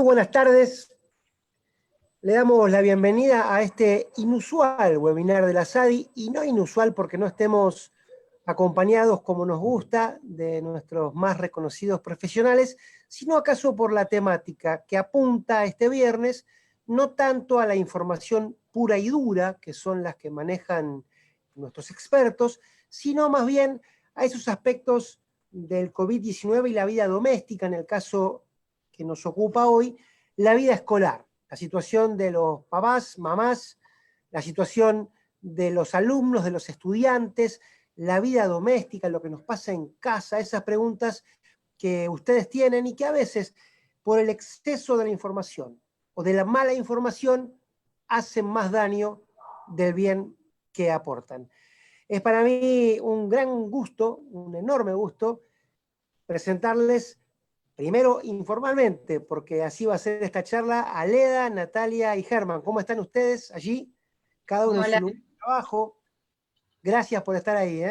buenas tardes. Le damos la bienvenida a este inusual webinar de la SADI, y no inusual porque no estemos acompañados como nos gusta de nuestros más reconocidos profesionales, sino acaso por la temática que apunta este viernes no tanto a la información pura y dura, que son las que manejan nuestros expertos, sino más bien a esos aspectos del COVID-19 y la vida doméstica, en el caso que nos ocupa hoy, la vida escolar, la situación de los papás, mamás, la situación de los alumnos, de los estudiantes, la vida doméstica, lo que nos pasa en casa, esas preguntas que ustedes tienen y que a veces, por el exceso de la información o de la mala información, hacen más daño del bien que aportan. Es para mí un gran gusto, un enorme gusto, presentarles primero informalmente, porque así va a ser esta charla, a Leda, Natalia y Germán. ¿Cómo están ustedes allí? Cada uno en su Hola. lugar de trabajo. Gracias por estar ahí.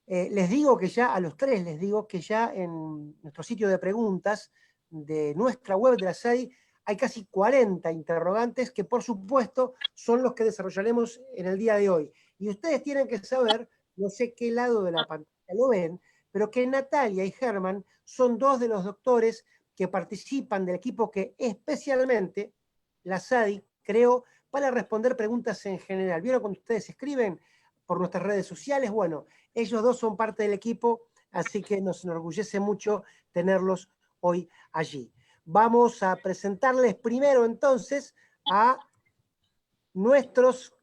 Les digo que ya, a los tres les digo que ya en nuestro sitio de preguntas de nuestra web de la SADI hay casi 40 interrogantes que por supuesto son los que desarrollaremos en el día de hoy. Y ustedes tienen que saber, no sé qué lado de la pantalla lo ven, pero que Natalia y Germán son dos de los doctores que participan del equipo que especialmente la SADI creó para responder preguntas en general. ¿Vieron cuando ustedes escriben por nuestras redes sociales? Bueno, ellos dos son parte del equipo, así que nos enorgullece mucho tenerlos hoy allí. Vamos a presentarles primero entonces a nuestros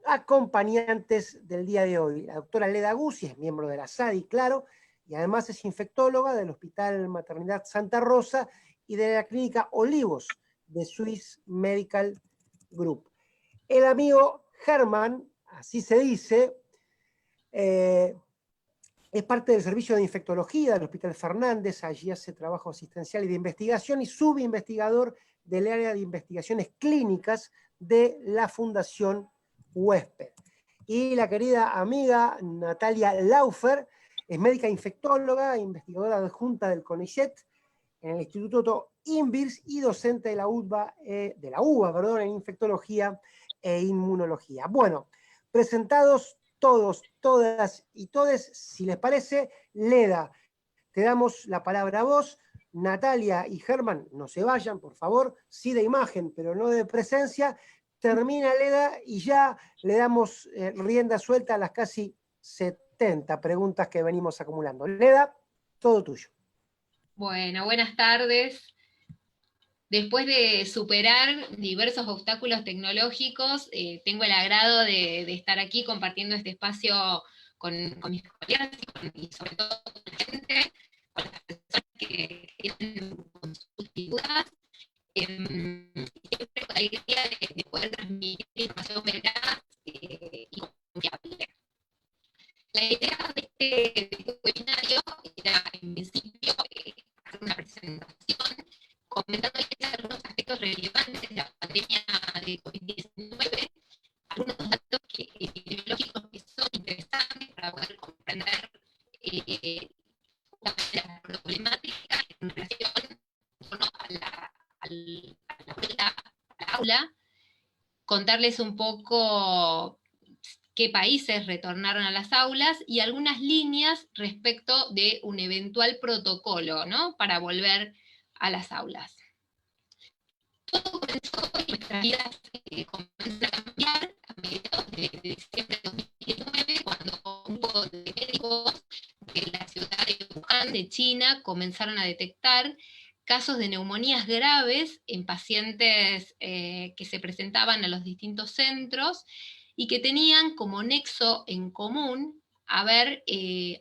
acompañantes del día de hoy. La doctora Leda Guzzi es miembro de la SADI, claro, y además es infectóloga del Hospital Maternidad Santa Rosa y de la Clínica Olivos de Swiss Medical Group. El amigo Germán, así se dice, es parte del servicio de infectología del Hospital Fernández, allí hace trabajo asistencial y de investigación y subinvestigador del área de investigaciones clínicas de la Fundación Huésped. Y la querida amiga Natalia Laufer es médica infectóloga, investigadora adjunta del CONICET en el Instituto INVIRS y docente de la UBA, en infectología e inmunología. Bueno, presentados todos, todas y todes, si les parece, Leda, te damos la palabra a vos. Natalia y Germán, no se vayan, por favor, sí de imagen, pero no de presencia. Termina Leda y ya le damos rienda suelta a las casi 70 preguntas que venimos acumulando. Leda, todo tuyo. Bueno, buenas tardes. Después de superar diversos obstáculos tecnológicos, tengo el agrado de estar aquí compartiendo este espacio con mis colegas y sobre todo con la gente, con las personas que tienen consultas y dudas. Siempre con la alegría de poder transmitir información veraz y confiable. La idea de este webinario era, en principio, hacer una presentación comentando algunos aspectos relevantes de la pandemia de COVID-19, algunos datos epidemiológicos que son interesantes para poder comprender la problemática en relación, bueno, a la vuelta al aula, contarles un poco qué países retornaron a las aulas y algunas líneas respecto de un eventual protocolo, ¿no?, para volver a las aulas. Todo comenzó y nuestras vidas comenzó a cambiar a mediados de diciembre de 2019, cuando un grupo de médicos de la ciudad de Wuhan, de China, comenzaron a detectar casos de neumonías graves en pacientes que se presentaban a los distintos centros y que tenían como nexo en común haber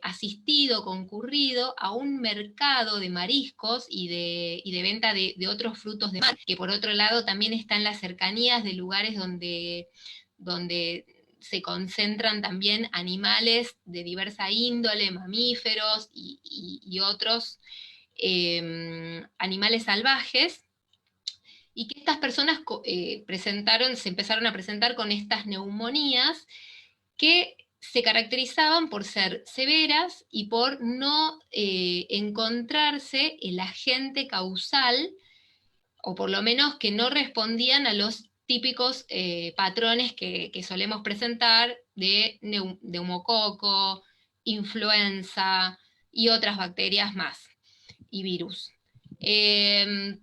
asistido, concurrido a un mercado de mariscos y de venta de otros frutos de mar, que por otro lado también está en las cercanías de lugares donde se concentran también animales de diversa índole, mamíferos y otros animales salvajes, y que estas personas se empezaron a presentar con estas neumonías que se caracterizaban por ser severas y por no encontrarse el agente causal o por lo menos que no respondían a los típicos patrones que solemos presentar de neumococo, influenza y otras bacterias más, y virus.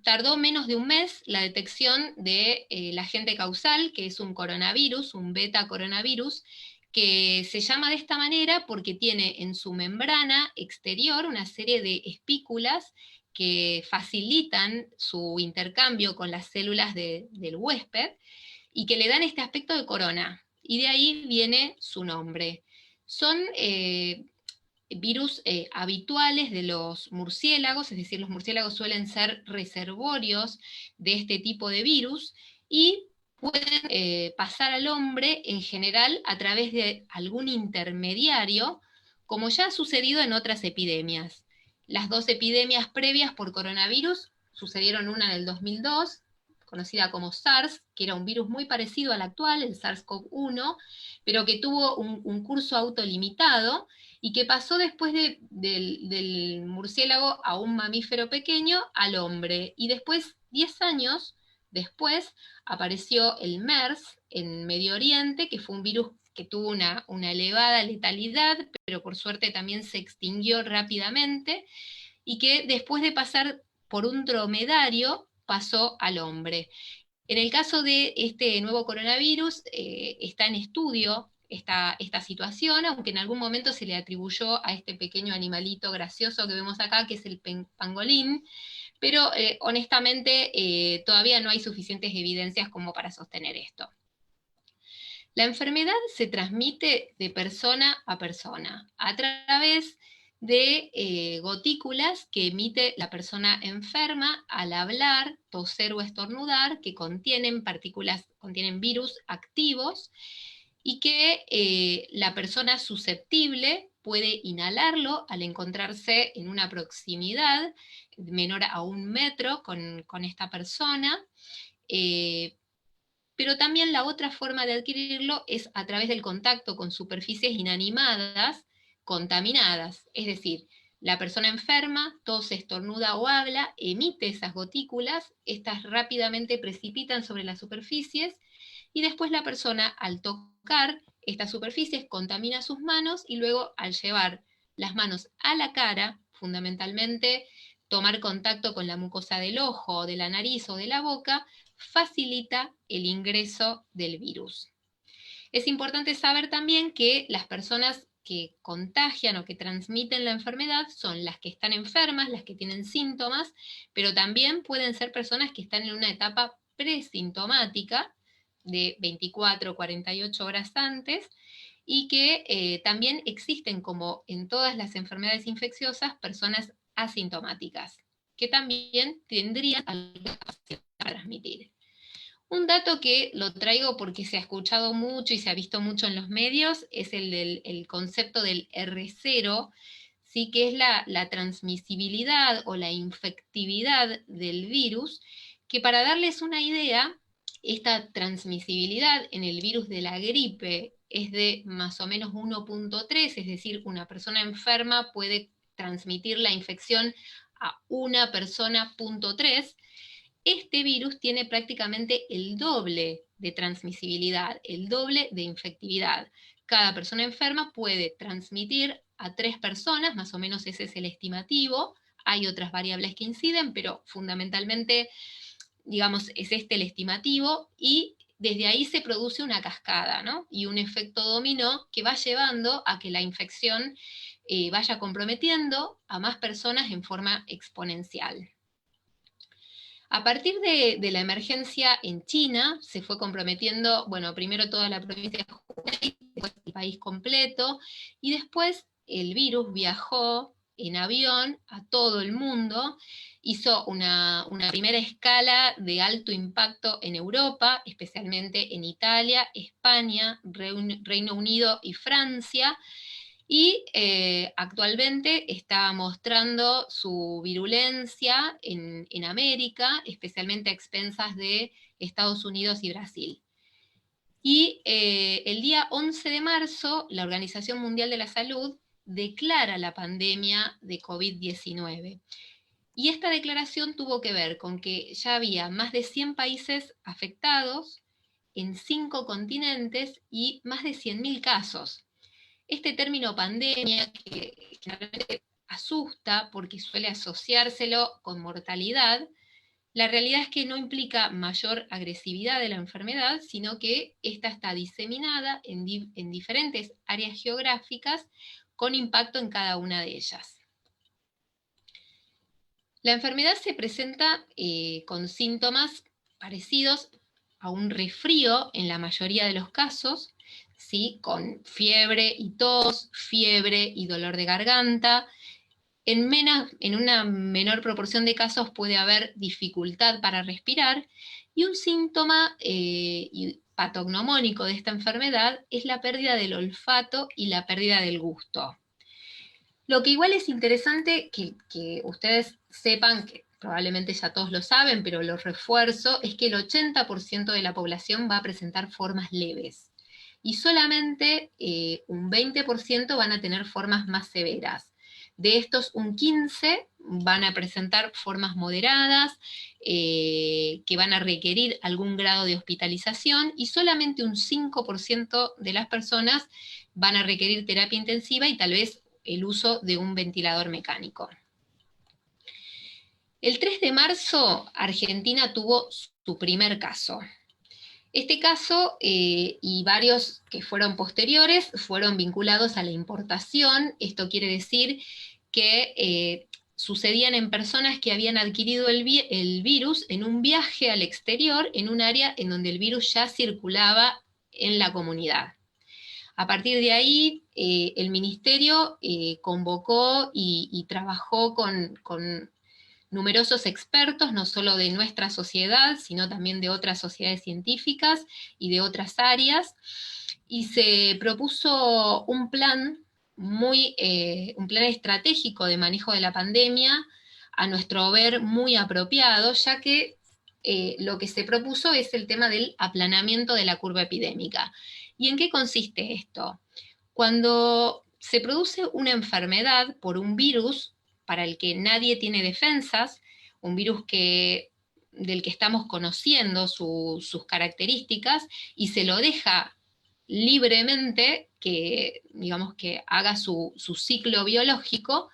Tardó menos de un mes la detección del agente causal, que es un coronavirus, un beta coronavirus, que se llama de esta manera porque tiene en su membrana exterior una serie de espículas que facilitan su intercambio con las células del huésped y que le dan este aspecto de corona. Y de ahí viene su nombre. Son virus habituales de los murciélagos, es decir, los murciélagos suelen ser reservorios de este tipo de virus y pueden pasar al hombre en general a través de algún intermediario, como ya ha sucedido en otras epidemias. Las dos epidemias previas por coronavirus sucedieron una en el 2002, conocida como SARS, que era un virus muy parecido al actual, el SARS-CoV-1, pero que tuvo un curso autolimitado y que pasó después del murciélago a un mamífero pequeño al hombre. Y después, 10 años después, apareció el MERS en Medio Oriente, que fue un virus que tuvo una elevada letalidad, pero por suerte también se extinguió rápidamente, y que después de pasar por un dromedario pasó al hombre. En el caso de este nuevo coronavirus, está en estudio esta situación, aunque en algún momento se le atribuyó a este pequeño animalito gracioso que vemos acá, que es el pangolín, pero honestamente todavía no hay suficientes evidencias como para sostener esto. La enfermedad se transmite de persona a persona, a través de gotículas que emite la persona enferma al hablar, toser o estornudar, que contienen contienen virus activos, y que la persona susceptible puede inhalarlo al encontrarse en una proximidad menor a 1 metro con esta persona. Pero también la otra forma de adquirirlo es a través del contacto con superficies inanimadas contaminadas. Es decir, la persona enferma tose, estornuda o habla, emite esas gotículas, estas rápidamente precipitan sobre las superficies y después la persona, al tocar estas superficies, contamina sus manos y luego, al llevar las manos a la cara, fundamentalmente tomar contacto con la mucosa del ojo, de la nariz o de la boca, facilita el ingreso del virus. Es importante saber también que las personas que contagian o que transmiten la enfermedad son las que están enfermas, las que tienen síntomas, pero también pueden ser personas que están en una etapa presintomática de 24 o 48 horas antes, y que también existen, como en todas las enfermedades infecciosas, personas asintomáticas, que también tendrían algo que transmitir. Un dato que lo traigo porque se ha escuchado mucho y se ha visto mucho en los medios es el concepto del R0, ¿sí? Que es la transmisibilidad o la infectividad del virus, que para darles una idea, esta transmisibilidad en el virus de la gripe es de más o menos 1.3, es decir, una persona enferma puede transmitir la infección a una persona 0.3. Este virus tiene prácticamente el doble de transmisibilidad, el doble de infectividad. Cada persona enferma puede transmitir a 3 personas, más o menos ese es el estimativo. Hay otras variables que inciden, pero fundamentalmente, digamos, es este el estimativo, y desde ahí se produce una cascada, ¿no? Y un efecto dominó que va llevando a que la infección vaya comprometiendo a más personas en forma exponencial. A partir de la emergencia en China, se fue comprometiendo, bueno, primero toda la provincia de Hubei, después el país completo, y después el virus viajó en avión a todo el mundo, hizo una primera escala de alto impacto en Europa, especialmente en Italia, España, Reino Unido y Francia, y actualmente está mostrando su virulencia en América, especialmente a expensas de Estados Unidos y Brasil. Y el día 11 de marzo, la Organización Mundial de la Salud declara la pandemia de COVID-19. Y esta declaración tuvo que ver con que ya había más de 100 países afectados en 5 continentes y más de 100.000 casos. Este término pandemia, que generalmente asusta porque suele asociárselo con mortalidad, la realidad es que no implica mayor agresividad de la enfermedad, sino que esta está diseminada en diferentes áreas geográficas con impacto en cada una de ellas. La enfermedad se presenta con síntomas parecidos a un resfrío en la mayoría de los casos, ¿sí? Con fiebre y tos, fiebre y dolor de garganta. En una menor proporción de casos puede haber dificultad para respirar, y un síntoma patognomónico de esta enfermedad es la pérdida del olfato y la pérdida del gusto. Lo que igual es interesante que ustedes sepan, que probablemente ya todos lo saben, pero lo refuerzo, es que el 80% de la población va a presentar formas leves y solamente un 20% van a tener formas más severas. De estos, un 15% van a presentar formas moderadas, que van a requerir algún grado de hospitalización, y solamente un 5% de las personas van a requerir terapia intensiva y tal vez el uso de un ventilador mecánico. El 3 de marzo, Argentina tuvo su primer caso. Este caso y varios que fueron posteriores fueron vinculados a la importación. Esto quiere decir que sucedían en personas que habían adquirido el virus en un viaje al exterior, en un área en donde el virus ya circulaba en la comunidad. A partir de ahí, el Ministerio convocó y trabajó con numerosos expertos, no solo de nuestra sociedad, sino también de otras sociedades científicas y de otras áreas, y se propuso un plan un plan estratégico de manejo de la pandemia, a nuestro ver muy apropiado, ya que lo que se propuso es el tema del aplanamiento de la curva epidémica. ¿Y en qué consiste esto? Cuando se produce una enfermedad por un virus para el que nadie tiene defensas, un virus del que estamos conociendo sus características, y se lo deja libremente que, digamos, que haga su ciclo biológico,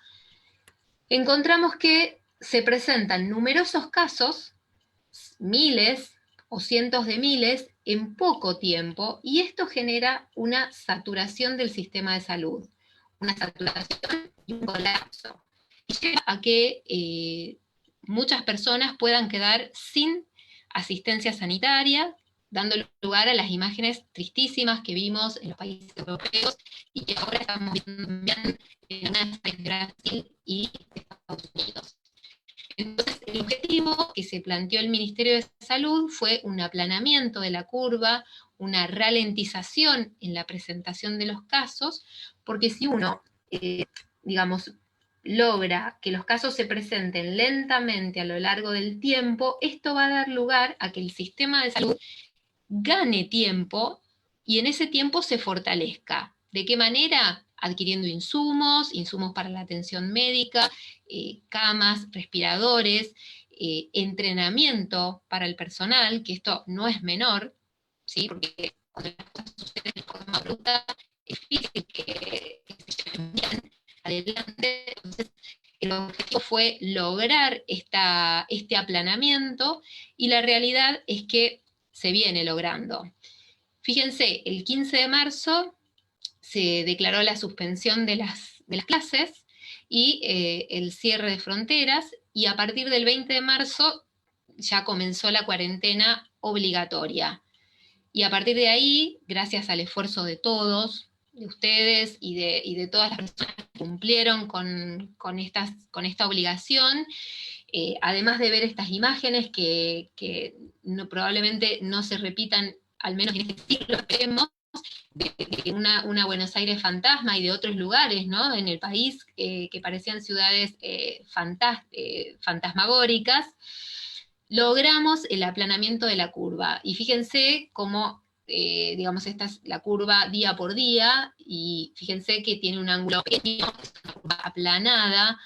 encontramos que se presentan numerosos casos, miles o cientos de miles, en poco tiempo, y esto genera una saturación del sistema de salud, una saturación y un colapso, y lleva a que muchas personas puedan quedar sin asistencia sanitaria, dando lugar a las imágenes tristísimas que vimos en los países europeos y que ahora estamos viendo en una de Brasil y Estados Unidos. Entonces, el objetivo que se planteó el Ministerio de Salud fue un aplanamiento de la curva, una ralentización en la presentación de los casos, porque si uno, digamos, logra que los casos se presenten lentamente a lo largo del tiempo, esto va a dar lugar a que el sistema de salud gane tiempo y en ese tiempo se fortalezca. ¿De qué manera? Adquiriendo insumos para la atención médica, camas, respiradores, entrenamiento para el personal, que esto no es menor, ¿sí? Porque cuando las cosas suceden de forma bruta, es difícil que se lleven bien adelante. Entonces, el objetivo fue lograr este aplanamiento, y la realidad es que se viene logrando. Fíjense, el 15 de marzo se declaró la suspensión de las clases y el cierre de fronteras, y a partir del 20 de marzo ya comenzó la cuarentena obligatoria. Y a partir de ahí, gracias al esfuerzo de todos, de ustedes y de todas las personas que cumplieron con esta obligación, además de ver estas imágenes que probablemente no se repitan, al menos en este siglo, esperemos, de una Buenos Aires fantasma y de otros lugares, ¿no?, en el país, que parecían ciudades fantasmagóricas, logramos el aplanamiento de la curva. Y fíjense cómo, digamos, esta es la curva día por día, y fíjense que tiene un ángulo pequeño, es una curva aplanada,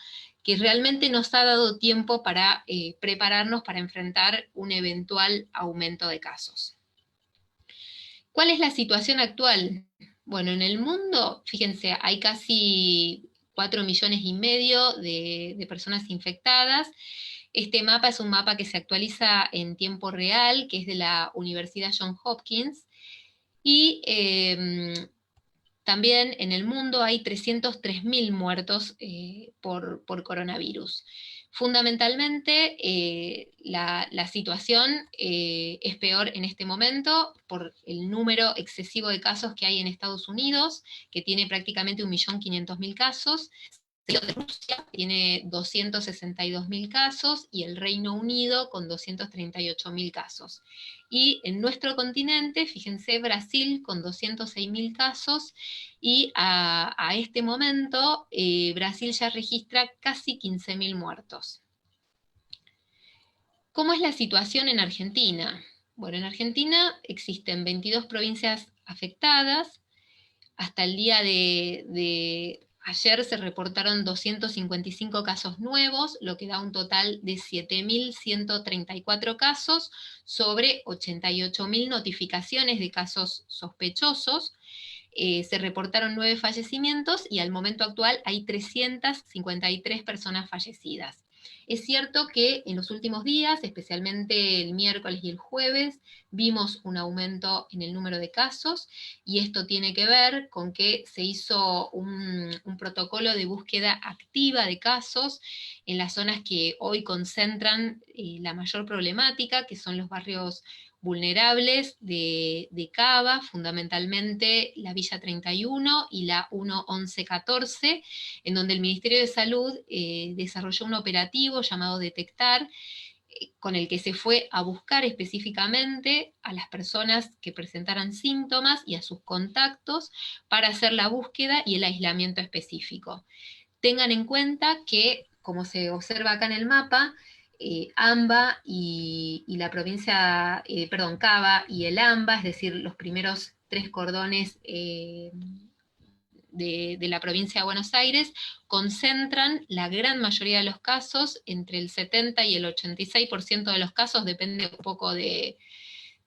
que realmente nos ha dado tiempo para prepararnos para enfrentar un eventual aumento de casos. ¿Cuál es la situación actual? Bueno, en el mundo, fíjense, hay casi 4,5 millones de personas infectadas. Este mapa es un mapa que se actualiza en tiempo real, que es de la Universidad Johns Hopkins, y también en el mundo hay 303.000 muertos por coronavirus. Fundamentalmente, la situación es peor en este momento por el número excesivo de casos que hay en Estados Unidos, que tiene prácticamente 1.500.000 casos. Rusia tiene 262.000 casos y el Reino Unido con 238.000 casos. Y en nuestro continente, fíjense, Brasil con 206.000 casos, y a este momento Brasil ya registra casi 15.000 muertos. ¿Cómo es la situación en Argentina? Bueno, en Argentina existen 22 provincias afectadas. Hasta el día de ayer se reportaron 255 casos nuevos, lo que da un total de 7.134 casos sobre 88.000 notificaciones de casos sospechosos. Se reportaron 9 fallecimientos y al momento actual hay 353 personas fallecidas. Es cierto que en los últimos días, especialmente el miércoles y el jueves, vimos un aumento en el número de casos, y esto tiene que ver con que se hizo un protocolo de búsqueda activa de casos en las zonas que hoy concentran la mayor problemática, que son los barrios vulnerables de Cava, fundamentalmente la Villa 31 y la 1-11-14, en donde el Ministerio de Salud desarrolló un operativo llamado Detectar, con el que se fue a buscar específicamente a las personas que presentaran síntomas y a sus contactos para hacer la búsqueda y el aislamiento específico. Tengan en cuenta que, como se observa acá en el mapa, AMBA y la provincia, Cava y el AMBA, es decir, los primeros 3 cordones de la provincia de Buenos Aires, concentran la gran mayoría de los casos, entre el 70 y el 86% de los casos, depende un poco de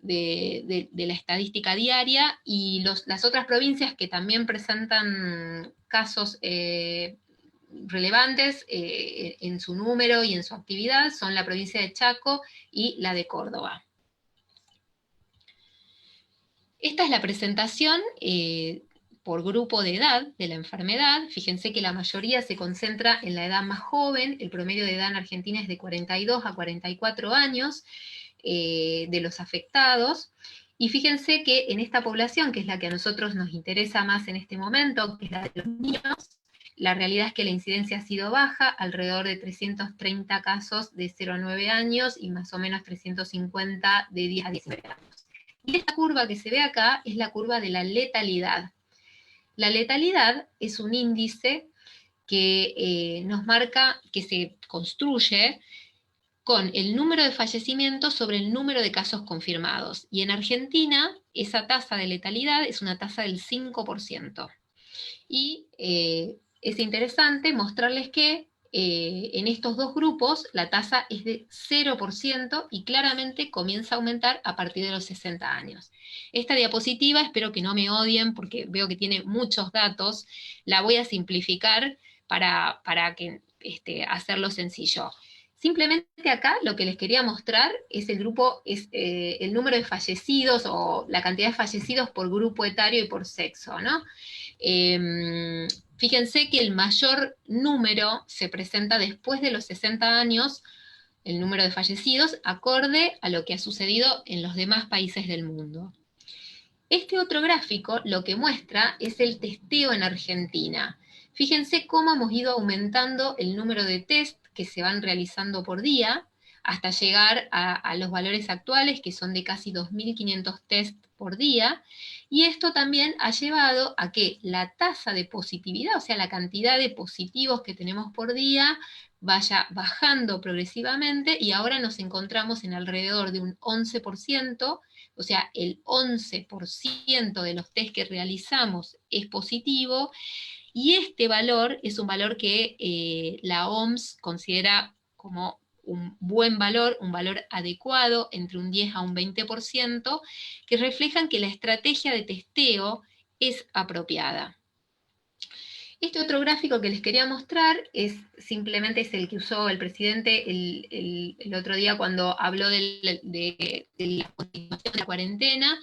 la estadística diaria, y las otras provincias que también presentan casos relevantes en su número y en su actividad son la provincia de Chaco y la de Córdoba. Esta es la presentación por grupo de edad de la enfermedad. Fíjense que la mayoría se concentra en la edad más joven. El promedio de edad en Argentina es de 42 a 44 años de los afectados. Y fíjense que en esta población, que es la que a nosotros nos interesa más en este momento, que es la de los niños, la realidad es que la incidencia ha sido baja, alrededor de 330 casos de 0 a 9 años y más o menos 350 de 10 a 19 años. Y esta curva que se ve acá es la curva de la letalidad. La letalidad es un índice que nos marca, que se construye con el número de fallecimientos sobre el número de casos confirmados. Y en Argentina, esa tasa de letalidad es una tasa del 5%. Y es interesante mostrarles que en estos dos grupos la tasa es de 0% y claramente comienza a aumentar a partir de los 60 años. Esta diapositiva, espero que no me odien porque veo que tiene muchos datos, la voy a simplificar para hacerlo sencillo. Simplemente acá lo que les quería mostrar es el número de fallecidos o la cantidad de fallecidos por grupo etario y por sexo, ¿no? Fíjense que el mayor número se presenta después de los 60 años, el número de fallecidos, acorde a lo que ha sucedido en los demás países del mundo. Este otro gráfico lo que muestra es el testeo en Argentina. Fíjense cómo hemos ido aumentando el número de test que se van realizando por día, hasta llegar a los valores actuales, que son de casi 2.500 test por día, y esto también ha llevado a que la tasa de positividad, o sea, la cantidad de positivos que tenemos por día, vaya bajando progresivamente, y ahora nos encontramos en alrededor de un 11%, o sea, el 11% de los test que realizamos es positivo, Y este valor es un valor que la OMS considera como un buen valor, un valor adecuado, entre un 10 a un 20%, que reflejan que la estrategia de testeo es apropiada. Este otro gráfico que les quería mostrar es simplemente es el que usó el presidente el otro día cuando habló de la continuación de la cuarentena,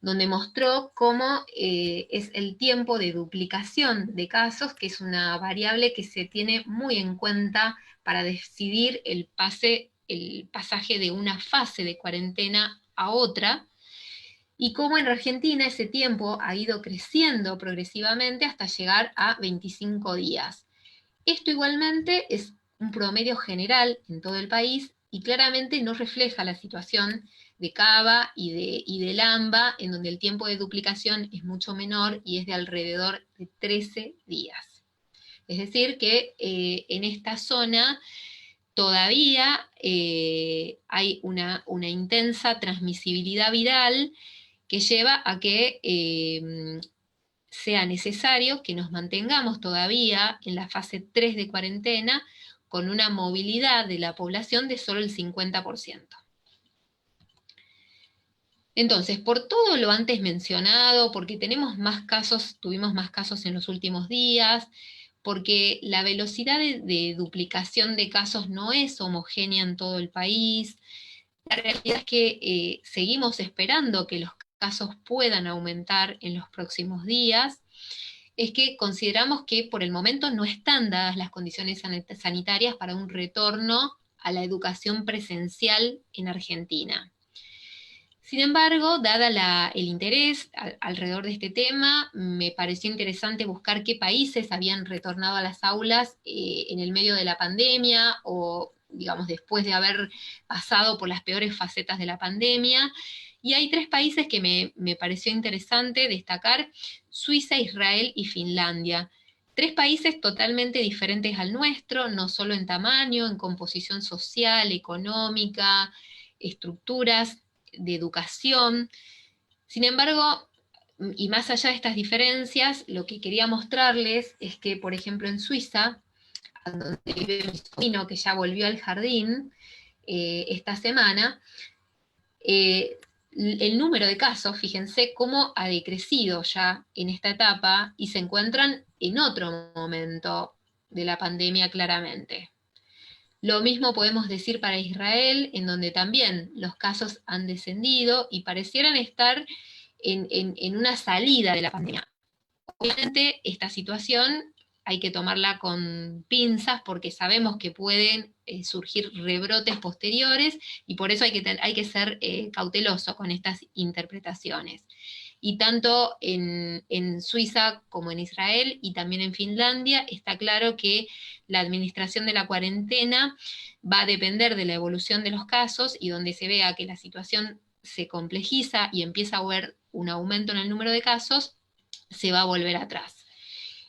donde mostró cómo es el tiempo de duplicación de casos, que es una variable que se tiene muy en cuenta para decidir el pasaje de una fase de cuarentena a otra, y cómo en Argentina ese tiempo ha ido creciendo progresivamente hasta llegar a 25 días. Esto igualmente es un promedio general en todo el país y claramente no refleja la situación de Cava y de Lamba, en donde el tiempo de duplicación es mucho menor y es de alrededor de 13 días. Es decir, que en esta zona todavía hay una intensa transmisibilidad viral que lleva a que sea necesario que nos mantengamos todavía en la fase 3 de cuarentena con una movilidad de la población de solo el 50%. Entonces, por todo lo antes mencionado, porque tuvimos más casos en los últimos días, porque la velocidad de duplicación de casos no es homogénea en todo el país, la realidad es que seguimos esperando que los casos puedan aumentar en los próximos días, es que consideramos que por el momento no están dadas las condiciones sanitarias para un retorno a la educación presencial en Argentina. Sin embargo, dada el interés alrededor de este tema, me pareció interesante buscar qué países habían retornado a las aulas en el medio de la pandemia o, digamos, después de haber pasado por las peores facetas de la pandemia. Y hay 3 países que me pareció interesante destacar: Suiza, Israel y Finlandia. 3 países totalmente diferentes al nuestro, no solo en tamaño, en composición social, económica, estructuras de educación. Sin embargo, y más allá de estas diferencias, lo que quería mostrarles es que, por ejemplo, en Suiza, donde vive mi sobrino, que ya volvió al jardín esta semana, el número de casos, fíjense cómo ha decrecido ya en esta etapa y se encuentran en otro momento de la pandemia claramente. Lo mismo podemos decir para Israel, en donde también los casos han descendido y parecieran estar en una salida de la pandemia. Obviamente esta situación hay que tomarla con pinzas porque sabemos que pueden surgir rebrotes posteriores y por eso hay que ser cauteloso con estas interpretaciones. Y tanto en Suiza como en Israel y también en Finlandia está claro que la administración de la cuarentena va a depender de la evolución de los casos, y donde se vea que la situación se complejiza y empieza a haber un aumento en el número de casos, se va a volver atrás.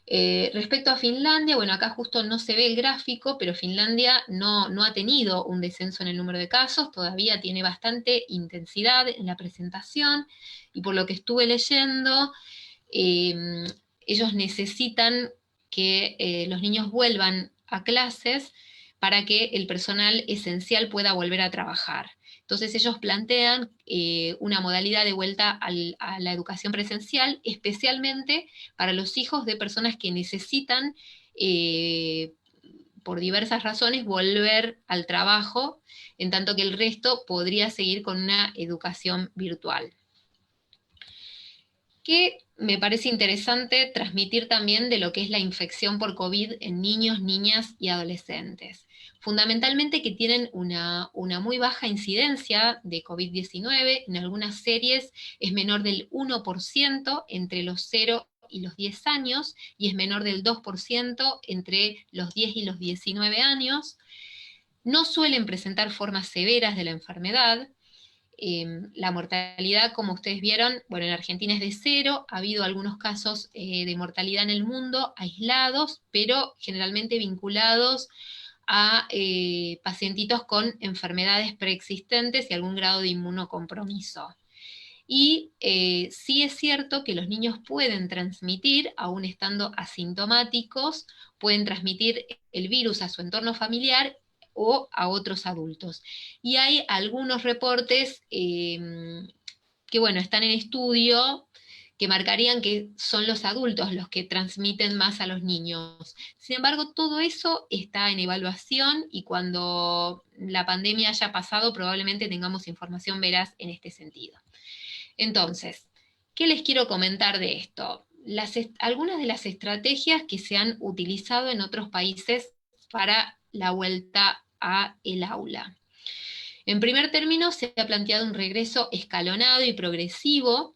Respecto a Finlandia, bueno, acá justo no se ve el gráfico, pero Finlandia no ha tenido un descenso en el número de casos, todavía tiene bastante intensidad en la presentación, y por lo que estuve leyendo, ellos necesitan que los niños vuelvan a clases para que el personal esencial pueda volver a trabajar. Entonces ellos plantean una modalidad de vuelta a la educación presencial, especialmente para los hijos de personas que necesitan, por diversas razones, volver al trabajo, en tanto que el resto podría seguir con una educación virtual. Que me parece interesante transmitir también de lo que es la infección por COVID en niños, niñas y adolescentes. Fundamentalmente que tienen una muy baja incidencia de COVID-19, en algunas series es menor del 1% entre los 0 y los 10 años, y es menor del 2% entre los 10 y los 19 años. No suelen presentar formas severas de la enfermedad. La mortalidad, como ustedes vieron, bueno, en Argentina es de 0, ha habido algunos casos de mortalidad en el mundo, aislados, pero generalmente vinculados a pacientitos con enfermedades preexistentes y algún grado de inmunocompromiso. Y sí es cierto que los niños pueden transmitir, aún estando asintomáticos, pueden transmitir el virus a su entorno familiar o a otros adultos. Y hay algunos reportes que, bueno, están en estudio, que marcarían que son los adultos los que transmiten más a los niños. Sin embargo, todo eso está en evaluación y cuando la pandemia haya pasado probablemente tengamos información veraz en este sentido. Entonces, ¿qué les quiero comentar de esto? Algunas de las estrategias que se han utilizado en otros países para la vuelta a el aula. En primer término, se ha planteado un regreso escalonado y progresivo,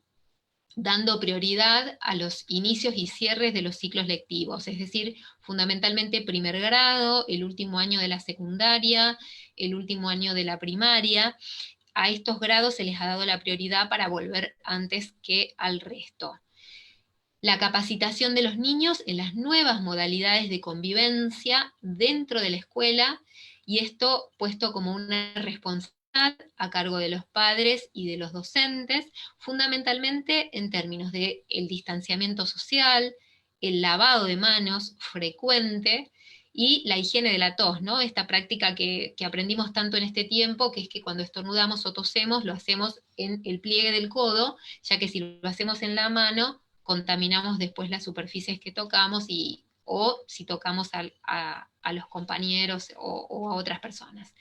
dando prioridad a los inicios y cierres de los ciclos lectivos, es decir, fundamentalmente primer grado, el último año de la secundaria, el último año de la primaria. A estos grados se les ha dado la prioridad para volver antes que al resto. La capacitación de los niños en las nuevas modalidades de convivencia dentro de la escuela, y esto puesto como una responsabilidad a cargo de los padres y de los docentes, fundamentalmente en términos de el distanciamiento social, el lavado de manos frecuente y la higiene de la tos, ¿no? Esta práctica que aprendimos tanto en este tiempo, que es que cuando estornudamos o tosemos lo hacemos en el pliegue del codo, ya que si lo hacemos en la mano, contaminamos después las superficies que tocamos o si tocamos a los compañeros o a otras personas.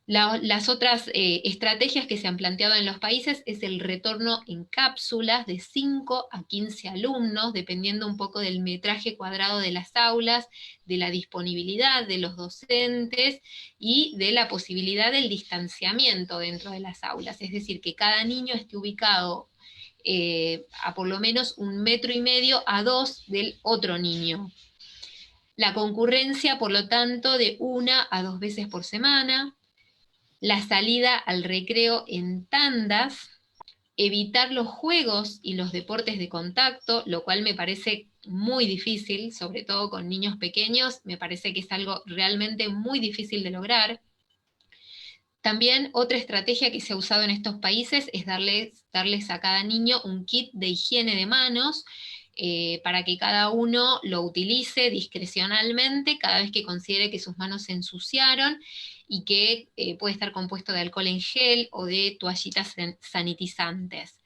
Las otras estrategias que se han planteado en los países es el retorno en cápsulas de 5 a 15 alumnos, dependiendo un poco del metraje cuadrado de las aulas, de la disponibilidad de los docentes y de la posibilidad del distanciamiento dentro de las aulas. Es decir, que cada niño esté ubicado a por lo menos 1,5 metros a 2 del otro niño. La concurrencia, por lo tanto, de 1 a 2 veces por semana. La salida al recreo en tandas, evitar los juegos y los deportes de contacto, lo cual me parece muy difícil, sobre todo con niños pequeños, me parece que es algo realmente muy difícil de lograr. También otra estrategia que se ha usado en estos países es darles a cada niño un kit de higiene de manos para que cada uno lo utilice discrecionalmente cada vez que considere que sus manos se ensuciaron y que puede estar compuesto de alcohol en gel o de toallitas sanitizantes.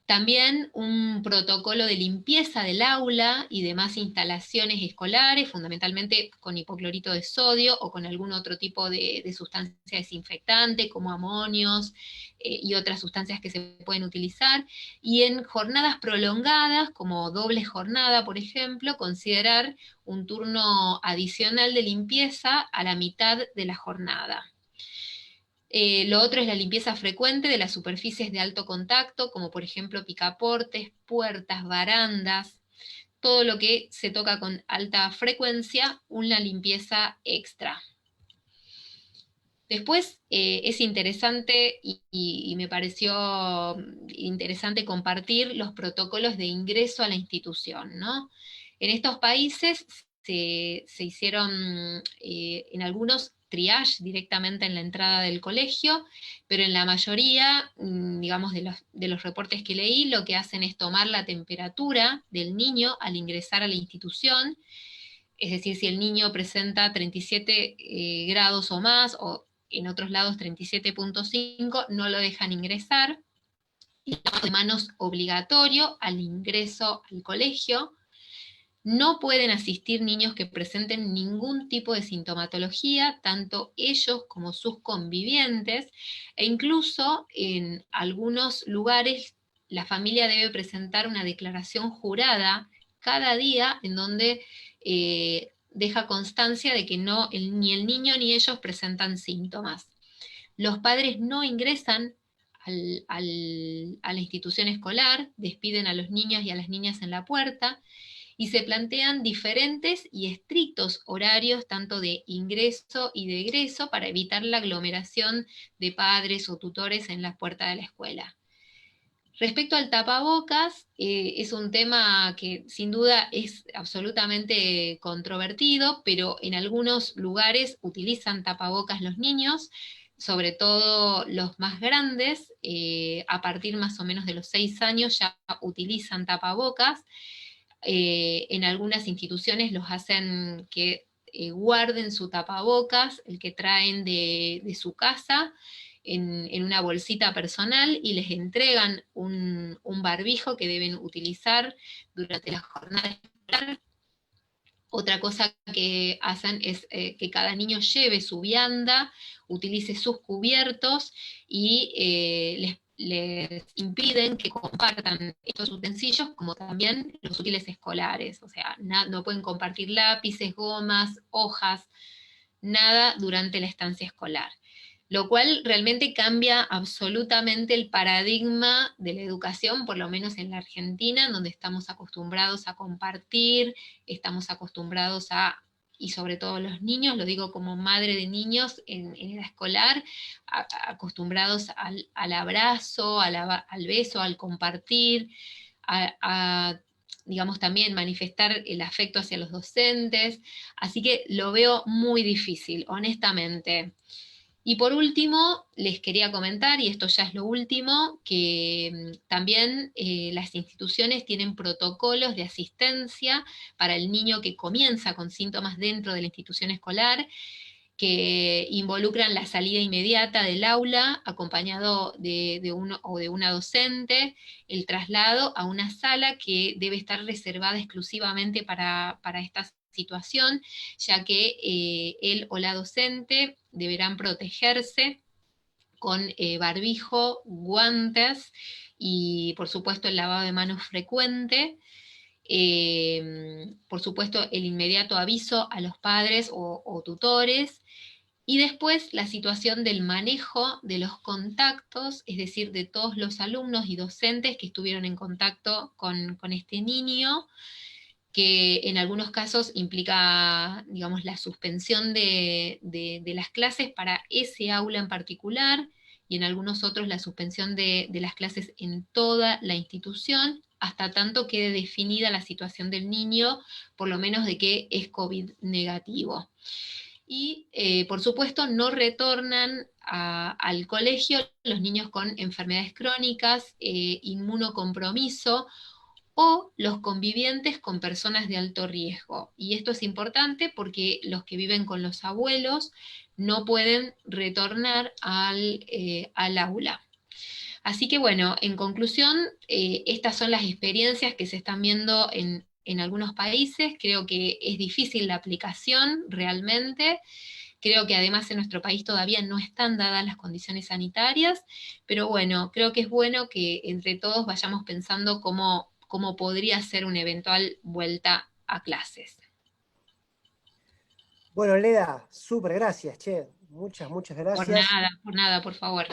También un protocolo de limpieza del aula y demás instalaciones escolares, fundamentalmente con hipoclorito de sodio o con algún otro tipo de sustancia desinfectante, como amonios y otras sustancias que se pueden utilizar. Y en jornadas prolongadas, como doble jornada, por ejemplo, considerar un turno adicional de limpieza a la mitad de la jornada. Lo otro es la limpieza frecuente de las superficies de alto contacto, como por ejemplo picaportes, puertas, barandas, todo lo que se toca con alta frecuencia, una limpieza extra. Después es interesante y me pareció interesante compartir los protocolos de ingreso a la institución, ¿no? En estos países se hicieron en algunos triage directamente en la entrada del colegio, pero en la mayoría, digamos, de los reportes que leí, lo que hacen es tomar la temperatura del niño al ingresar a la institución, es decir, si el niño presenta 37 grados o más, o en otros lados 37,5, no lo dejan ingresar. El lavado de manos obligatorio al ingreso al colegio. No pueden asistir niños que presenten ningún tipo de sintomatología, tanto ellos como sus convivientes, e incluso en algunos lugares la familia debe presentar una declaración jurada cada día en donde deja constancia de que ni el niño ni ellos presentan síntomas. Los padres no ingresan a la institución escolar, despiden a los niños y a las niñas en la puerta, y se plantean diferentes y estrictos horarios tanto de ingreso y de egreso para evitar la aglomeración de padres o tutores en la puerta de la escuela. Respecto al tapabocas, es un tema que sin duda es absolutamente controvertido, pero en algunos lugares utilizan tapabocas los niños. sobre todo los más grandes, a partir más o menos de los 6 años ya utilizan tapabocas. En algunas instituciones los hacen que guarden su tapabocas, el que traen de su casa, en una bolsita personal, y les entregan un barbijo que deben utilizar durante la jornada escolar. Otra cosa que hacen es que cada niño lleve su vianda, utilice sus cubiertos, y les impiden que compartan estos utensilios como también los útiles escolares. O sea, no pueden compartir lápices, gomas, hojas, nada durante la estancia escolar, lo cual realmente cambia absolutamente el paradigma de la educación, por lo menos en la Argentina, en donde estamos acostumbrados a compartir, estamos acostumbrados a, y sobre todo los niños, lo digo como madre de niños en edad escolar, acostumbrados al abrazo, al beso, al compartir, digamos, también manifestar el afecto hacia los docentes. Así que lo veo muy difícil, honestamente. Y por último, les quería comentar, y esto ya es lo último, que también las instituciones tienen protocolos de asistencia para el niño que comienza con síntomas dentro de la institución escolar, que involucran la salida inmediata del aula, acompañado de uno o de una docente, el traslado a una sala que debe estar reservada exclusivamente para esta situación, ya que él o la docente deberán protegerse con barbijo, guantes y por supuesto el lavado de manos frecuente. Por supuesto el inmediato aviso a los padres o tutores, y después la situación del manejo de los contactos, es decir, de todos los alumnos y docentes que estuvieron en contacto con este niño, que en algunos casos implica, digamos, la suspensión de las clases para ese aula en particular, y en algunos otros la suspensión de las clases en toda la institución, hasta tanto quede definida la situación del niño, por lo menos de que es COVID negativo. Y por supuesto no retornan al colegio los niños con enfermedades crónicas, inmunocompromiso, o los convivientes con personas de alto riesgo. Y esto es importante porque los que viven con los abuelos no pueden retornar al aula. Así que bueno, en conclusión, estas son las experiencias que se están viendo en algunos países. Creo que es difícil la aplicación realmente. Creo que además en nuestro país todavía no están dadas las condiciones sanitarias, pero bueno, creo que es bueno que entre todos vayamos pensando cómo podría ser una eventual vuelta a clases. Bueno, Leda, súper gracias, che. Muchas gracias. Por nada, por favor.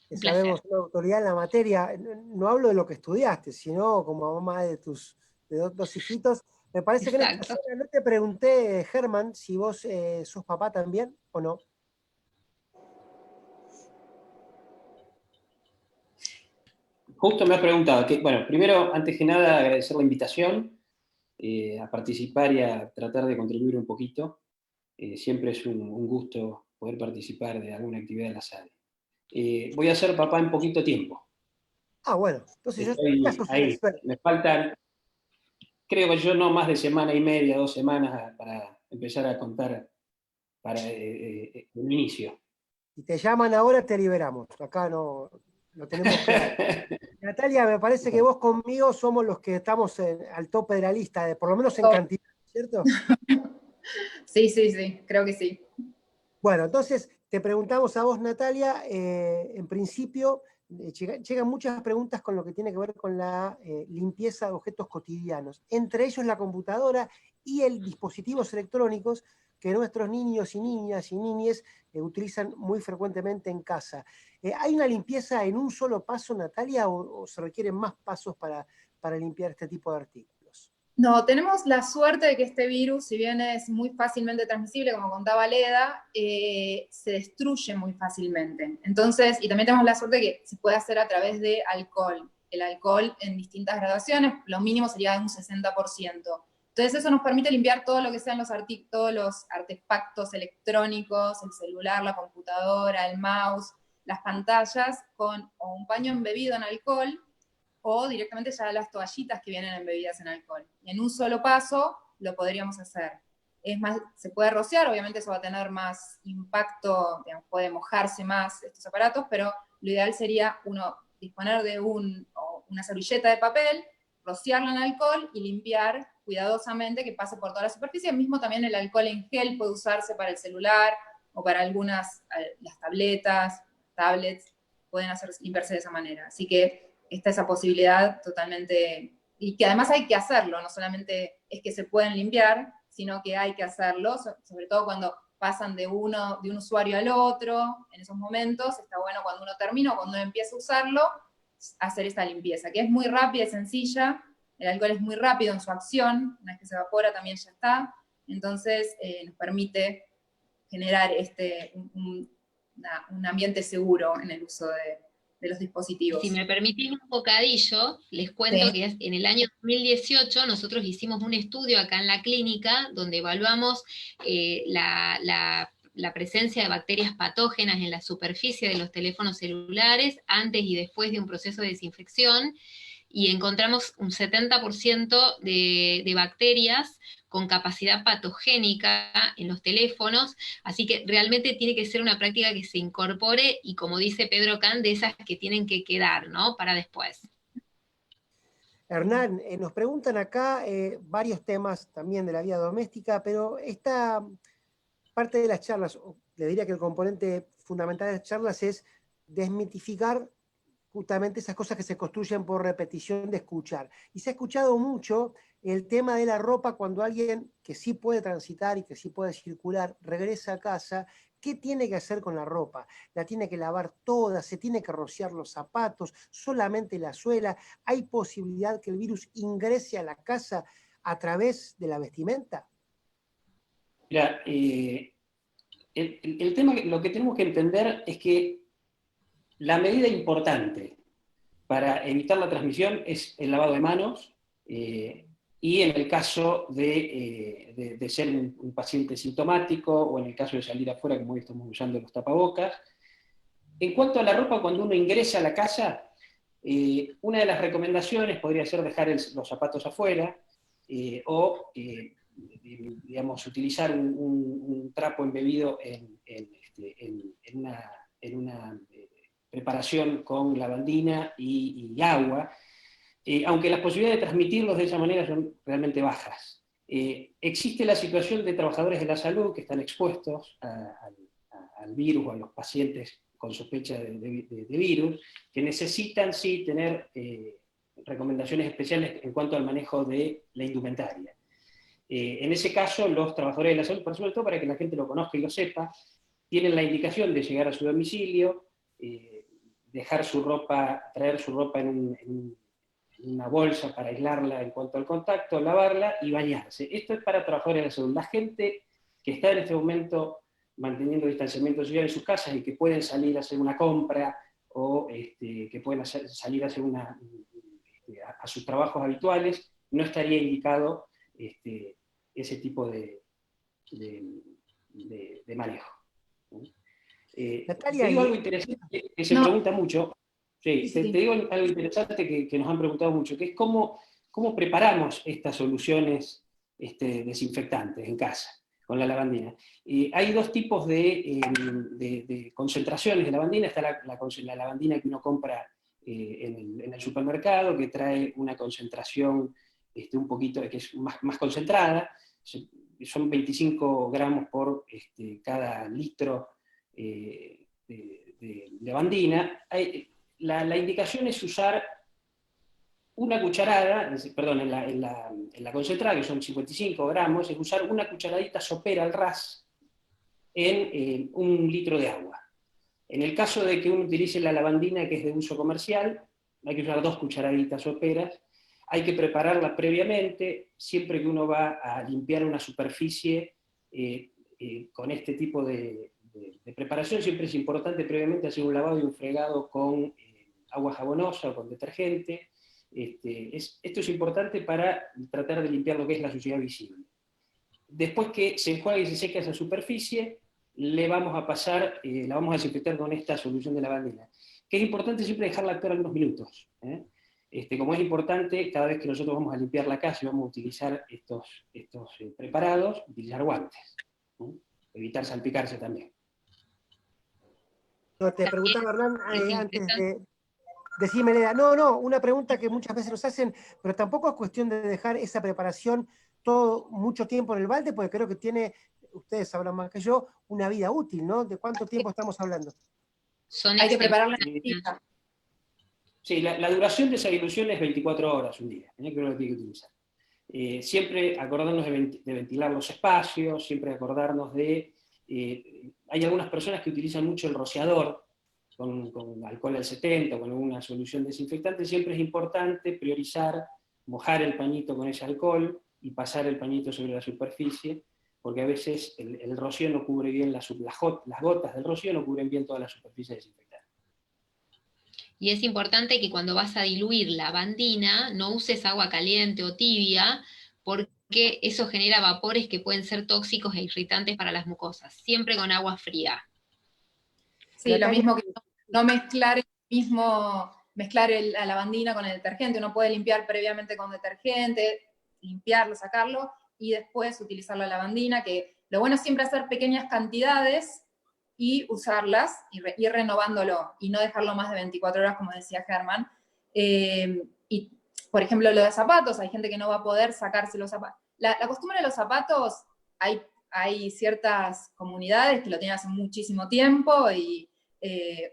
Que Un placer. sabemos una autoridad en la materia. No hablo de lo que estudiaste, sino como mamá de tus dos hijitos. Me parece que en esta Exacto. zona no te pregunté, Germán, si vos sos papá también o no. Justo me has preguntado, bueno, primero, antes que nada, agradecer la invitación a participar y a tratar de contribuir un poquito. Siempre es un gusto poder participar de alguna actividad de la SADE. Voy a ser papá en poquito tiempo. Ah, bueno, entonces ya Estoy sos un ahí. experto. Me faltan, creo que yo no más de semana y media, 2 semanas para empezar a contar para el inicio. Si te llaman ahora, te liberamos. Acá no lo tenemos claro. Natalia, me parece que vos conmigo somos los que estamos al tope de la lista, por lo menos en cantidad, ¿cierto? Sí, sí, sí, creo que sí. Bueno, entonces te preguntamos a vos, Natalia, en principio llegan muchas preguntas con lo que tiene que ver con la limpieza de objetos cotidianos, entre ellos la computadora y el dispositivos electrónicos que nuestros niños y niñas y niñes utilizan muy frecuentemente en casa. ¿Hay una limpieza en un solo paso, Natalia, o se requieren más pasos para limpiar este tipo de artículos? No, tenemos la suerte de que este virus, si bien es muy fácilmente transmisible, como contaba Leda, se destruye muy fácilmente. Entonces, y también tenemos la suerte de que se puede hacer a través de alcohol. El alcohol en distintas graduaciones, lo mínimo sería de un 60%. Entonces eso nos permite limpiar todo lo que sean todos los artefactos electrónicos, el celular, la computadora, el mouse, las pantallas, con o un paño embebido en alcohol, o directamente ya las toallitas que vienen embebidas en alcohol. Y en un solo paso lo podríamos hacer. Es más, se puede rociar, obviamente eso va a tener más impacto, digamos, puede mojarse más estos aparatos, pero lo ideal sería disponer de una servilleta de papel, rociarla en alcohol y limpiar cuidadosamente que pase por toda la superficie. Mismo también el alcohol en gel puede usarse para el celular o para las tablets, pueden limpiarse de esa manera. Así que está esa posibilidad totalmente, y que además hay que hacerlo, no solamente es que se pueden limpiar, sino que hay que hacerlo, sobre todo cuando pasan de un usuario al otro, en esos momentos, está bueno cuando uno termina o cuando uno empieza a usarlo, hacer esta limpieza, que es muy rápida y sencilla. El alcohol es muy rápido en su acción, una vez que se evapora también ya está, entonces nos permite generar un ambiente seguro en el uso de los dispositivos. Si me permitís un bocadillo, les cuento que en el año 2018 nosotros hicimos un estudio acá en la clínica donde evaluamos la presencia de bacterias patógenas en la superficie de los teléfonos celulares antes y después de un proceso de desinfección, y encontramos un 70% de bacterias con capacidad patogénica en los teléfonos, así que realmente tiene que ser una práctica que se incorpore, y como dice Pedro Kahn, de esas que tienen que quedar, ¿no?, para después. Hernán, nos preguntan acá varios temas también de la vida doméstica, pero esta parte de las charlas, le diría que el componente fundamental de las charlas es desmitificar justamente esas cosas que se construyen por repetición de escuchar. Y se ha escuchado mucho el tema de la ropa cuando alguien que sí puede transitar y que sí puede circular regresa a casa. ¿Qué tiene que hacer con la ropa? ¿La tiene que lavar toda? ¿Se tiene que rociar los zapatos? ¿Solamente la suela? ¿Hay posibilidad que el virus ingrese a la casa a través de la vestimenta? Mira, el tema, lo que tenemos que entender es que la medida importante para evitar la transmisión es el lavado de manos, y en el caso de ser un paciente sintomático, o en el caso de salir afuera, como hoy estamos usando los tapabocas. En cuanto a la ropa, cuando uno ingresa a la casa, una de las recomendaciones podría ser dejar los zapatos afuera, o digamos, utilizar un trapo embebido en una preparación con lavandina y agua, aunque las posibilidades de transmitirlos de esa manera son realmente bajas. Existe la situación de trabajadores de la salud que están expuestos al virus, o a los pacientes con sospecha de virus, que necesitan sí tener recomendaciones especiales en cuanto al manejo de la indumentaria. En ese caso, los trabajadores de la salud, por sobre todo para que la gente lo conozca y lo sepa, tienen la indicación de llegar a su domicilio, dejar su ropa, traer su ropa en una bolsa para aislarla en cuanto al contacto, lavarla y bañarse. Esto es para trabajadores de la salud. La gente que está en este momento manteniendo distanciamiento social en sus casas y que pueden salir a hacer una compra, o que pueden salir a hacer a sus trabajos habituales, no estaría indicado ese tipo de manejo. Natalia, te digo algo interesante que se pregunta mucho. Sí, te digo algo interesante que nos han preguntado mucho, que es cómo preparamos estas soluciones desinfectantes en casa con la lavandina. Hay dos tipos de concentraciones de lavandina. Está la lavandina que uno compra en el supermercado, que trae una concentración un poquito, que es más concentrada, son 25 gramos por cada litro de lavandina. La indicación es usar una cucharada, perdón, en la concentrada, que son 55 gramos, es usar una cucharadita sopera al ras en 1 litro de agua. En el caso de que uno utilice la lavandina que es de uso comercial, hay que usar 2 cucharaditas soperas. Hay que prepararla previamente, siempre que uno va a limpiar una superficie con este tipo de preparación, siempre es importante previamente hacer un lavado y un fregado con agua jabonosa o con detergente, Esto es importante para tratar de limpiar lo que es la suciedad visible. Después que se enjuague y se seque esa superficie, le vamos a pasar, la vamos a desinfectar con esta solución de lavandina, que es importante siempre dejarla actuar algunos minutos. Como es importante, cada vez que nosotros vamos a limpiar la casa y vamos a utilizar estos preparados, utilizar guantes, evitar salpicarse también. No, te preguntaba, Hernán, antes Desinfectan. de decirme, Leda, no, una pregunta que muchas veces nos hacen, pero tampoco es cuestión de dejar esa preparación todo mucho tiempo en el balde, porque creo que tiene, ustedes sabrán más que yo, una vida útil, ¿no? ¿De cuánto tiempo estamos hablando? Son Hay que prepararla en Eh, pija. Sí, la duración de esa dilución es 24 horas un día, que uno lo tiene que utilizar. Siempre acordarnos de ventilar los espacios, siempre acordarnos de... hay algunas personas que utilizan mucho el rociador, con alcohol al 70, con alguna solución desinfectante. Siempre es importante priorizar, mojar el pañito con ese alcohol y pasar el pañito sobre la superficie, porque a veces el rocío no cubre bien, las gotas del rocío no cubren bien toda la superficie desinfectada. Y es importante que cuando vas a diluir lavandina no uses agua caliente o tibia, porque eso genera vapores que pueden ser tóxicos e irritantes para las mucosas. Siempre con agua fría. Sí, lo Natalia, mismo que no mezclar la lavandina con el detergente. Uno puede limpiar previamente con detergente, limpiarlo, sacarlo, y después utilizar la lavandina, que lo bueno es siempre hacer pequeñas cantidades y usarlas, y ir renovándolo, y no dejarlo más de 24 horas, como decía Germán. Y, por ejemplo, lo de zapatos, hay gente que no va a poder sacarse los zapatos. La costumbre de los zapatos, hay ciertas comunidades que lo tienen hace muchísimo tiempo y,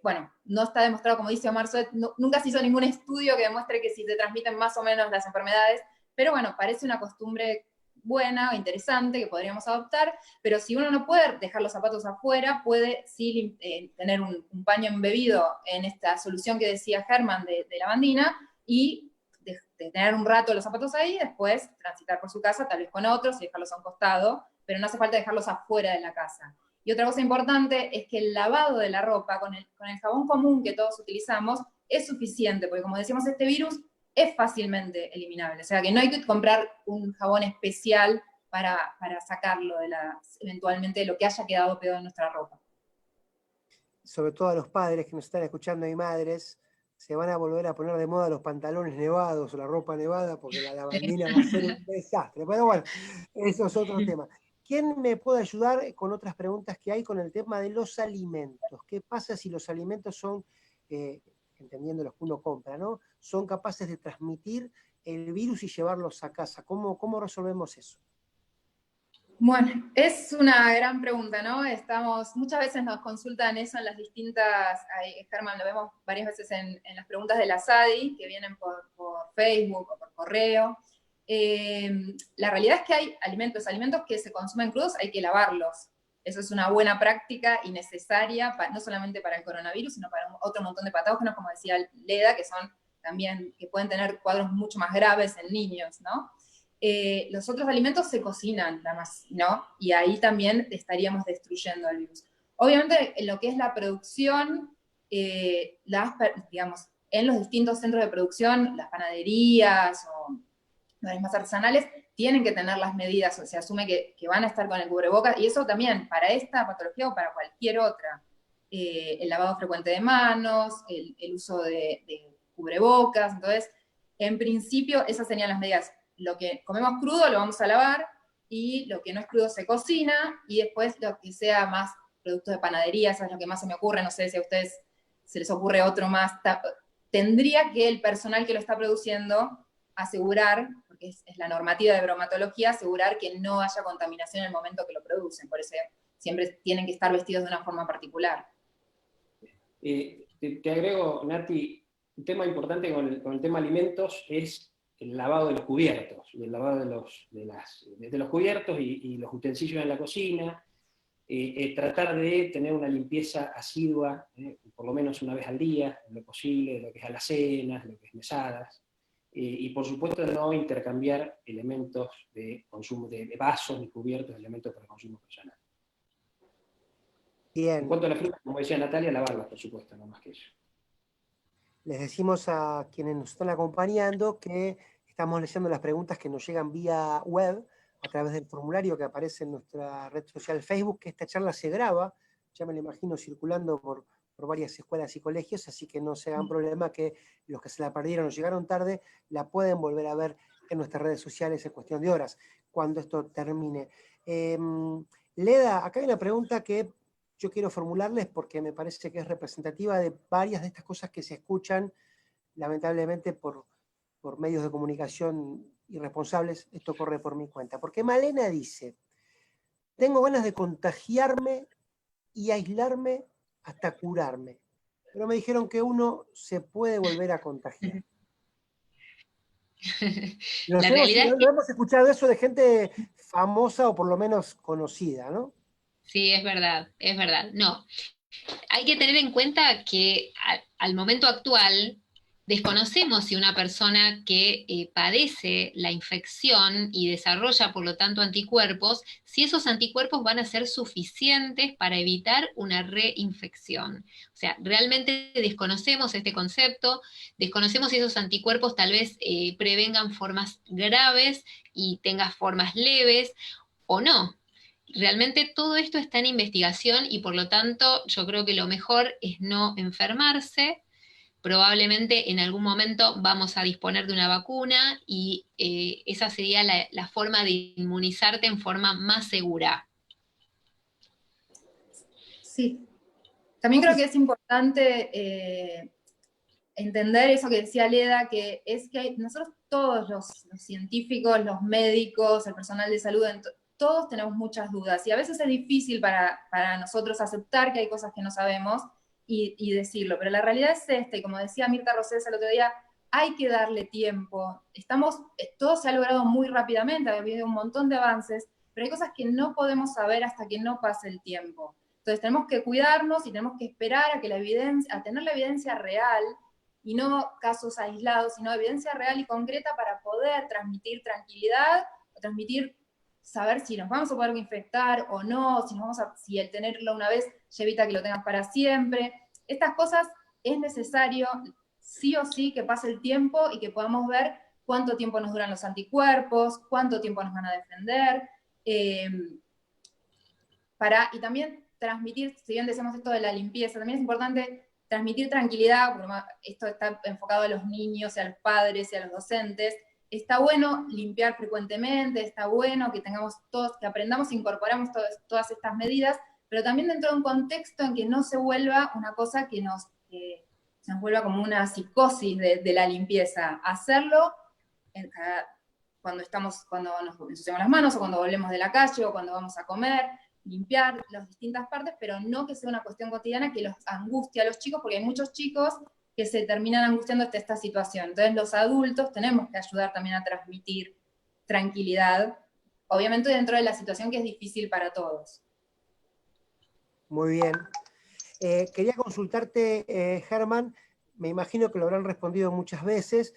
bueno, no está demostrado, como dice Omar Soet, nunca se hizo ningún estudio que demuestre que si se transmiten más o menos las enfermedades, pero bueno, parece una costumbre buena o interesante que podríamos adoptar, pero si uno no puede dejar los zapatos afuera, puede sí tener un paño embebido en esta solución que decía Germán de lavandina y de tener un rato los zapatos ahí, después transitar por su casa, tal vez con otros y dejarlos a un costado, pero no hace falta dejarlos afuera de la casa. Y otra cosa importante es que el lavado de la ropa con el jabón común que todos utilizamos es suficiente, porque como decíamos, este virus es fácilmente eliminable. O sea que no hay que comprar un jabón especial para sacarlo eventualmente de lo que haya quedado pegado en nuestra ropa. sobre todo a los padres que nos están escuchando y madres, se van a volver a poner de moda los pantalones nevados o la ropa nevada, porque la lavandina va a ser un desastre. Pero bueno, eso es otro tema. ¿Quién me puede ayudar con otras preguntas que hay con el tema de los alimentos? ¿Qué pasa si los alimentos son, entendiendo los que uno compra, ¿no? Son capaces de transmitir el virus y llevarlos a casa? ¿Cómo resolvemos eso? Bueno, es una gran pregunta, ¿no? Muchas veces nos consultan eso en las distintas, Germán, lo vemos varias veces en las preguntas de la SADI, que vienen por Facebook o por correo. La realidad es que hay alimentos que se consumen crudos, hay que lavarlos. Eso es una buena práctica y necesaria, no solamente para el coronavirus, sino para otro montón de patógenos, como decía Leda, que son también, que pueden tener cuadros mucho más graves en niños, ¿no? Los otros alimentos se cocinan, nada más, ¿no? Y ahí también estaríamos destruyendo el virus. Obviamente, en lo que es la producción, digamos, en los distintos centros de producción, las panaderías o los más artesanales, tienen que tener las medidas, se asume que van a estar con el cubrebocas, y eso también, para esta patología o para cualquier otra. El lavado frecuente de manos, el uso de cubrebocas, entonces, en principio, esas serían las medidas. Lo que comemos crudo lo vamos a lavar, y lo que no es crudo se cocina, y después lo que sea más productos de panadería, eso es lo que más se me ocurre, no sé si a ustedes se les ocurre otro más. Tendría que el personal que lo está produciendo asegurar, porque es la normativa de bromatología, asegurar que no haya contaminación en el momento que lo producen, por eso siempre tienen que estar vestidos de una forma particular. Te agrego, Nati, un tema importante con el tema alimentos es el lavado de los cubiertos, y el lavado de los cubiertos y los utensilios en la cocina, tratar de tener una limpieza asidua, por lo menos una vez al día, en lo posible, lo que es alacenas, lo que es mesadas, y por supuesto no intercambiar elementos de consumo, de vasos ni cubiertos, elementos para consumo personal. Bien. En cuanto a la fruta, como decía Natalia, lavarlas, por supuesto, no más que eso. Les decimos a quienes nos están acompañando que estamos leyendo las preguntas que nos llegan vía web a través del formulario que aparece en nuestra red social Facebook, que esta charla se graba, ya me la imagino circulando por varias escuelas y colegios, así que no se hagan problema que los que se la perdieron o llegaron tarde la pueden volver a ver en nuestras redes sociales en cuestión de horas, cuando esto termine. Leda, acá hay una pregunta que yo quiero formularles porque me parece que es representativa de varias de estas cosas que se escuchan, lamentablemente, por medios de comunicación irresponsables. Esto corre por mi cuenta. Porque Malena dice, tengo ganas de contagiarme y aislarme hasta curarme, pero me dijeron que uno se puede volver a contagiar. La realidad es que Lo hemos escuchado eso de gente famosa o por lo menos conocida, ¿no? sí, es verdad, es verdad. No, hay que tener en cuenta que al momento actual desconocemos si una persona que padece la infección y desarrolla, por lo tanto, anticuerpos, si esos anticuerpos van a ser suficientes para evitar una reinfección. O sea, realmente desconocemos este concepto, desconocemos si esos anticuerpos tal vez prevengan formas graves y tengan formas leves o no. Realmente todo esto está en investigación y por lo tanto yo creo que lo mejor es no enfermarse. Probablemente en algún momento vamos a disponer de una vacuna y esa sería la forma de inmunizarte en forma más segura. Sí. También creo que es importante entender eso que decía Leda, que es que nosotros todos los científicos, los médicos, el personal de salud, todos tenemos muchas dudas y a veces es difícil para nosotros aceptar que hay cosas que no sabemos y decirlo, pero la realidad es esta, y como decía Mirta Rosés el otro día, hay que darle tiempo. Todo se ha logrado muy rápidamente, ha habido un montón de avances, pero hay cosas que no podemos saber hasta que no pase el tiempo. Entonces tenemos que cuidarnos y tenemos que esperar a tener la evidencia real y no casos aislados, sino evidencia real y concreta para poder transmitir tranquilidad, o saber si nos vamos a poder infectar o no, si el tenerlo una vez ya evita que lo tengas para siempre. Estas cosas es necesario sí o sí que pase el tiempo y que podamos ver cuánto tiempo nos duran los anticuerpos, cuánto tiempo nos van a defender, y también transmitir, si bien decíamos esto de la limpieza, también es importante transmitir tranquilidad, porque esto está enfocado a los niños, y a los padres y a los docentes. Está bueno limpiar frecuentemente, está bueno que que aprendamos e incorporamos todas estas medidas, pero también dentro de un contexto en que no se vuelva una cosa que se nos vuelva como una psicosis de la limpieza. Hacerlo cuando nos ensuciamos las manos, o cuando volvemos de la calle, o cuando vamos a comer, limpiar las distintas partes, pero no que sea una cuestión cotidiana que los angustie a los chicos, porque hay muchos chicos que se terminan angustiando ante esta situación. Entonces los adultos tenemos que ayudar también a transmitir tranquilidad, obviamente dentro de la situación que es difícil para todos. Muy bien. Quería consultarte, Germán, me imagino que lo habrán respondido muchas veces.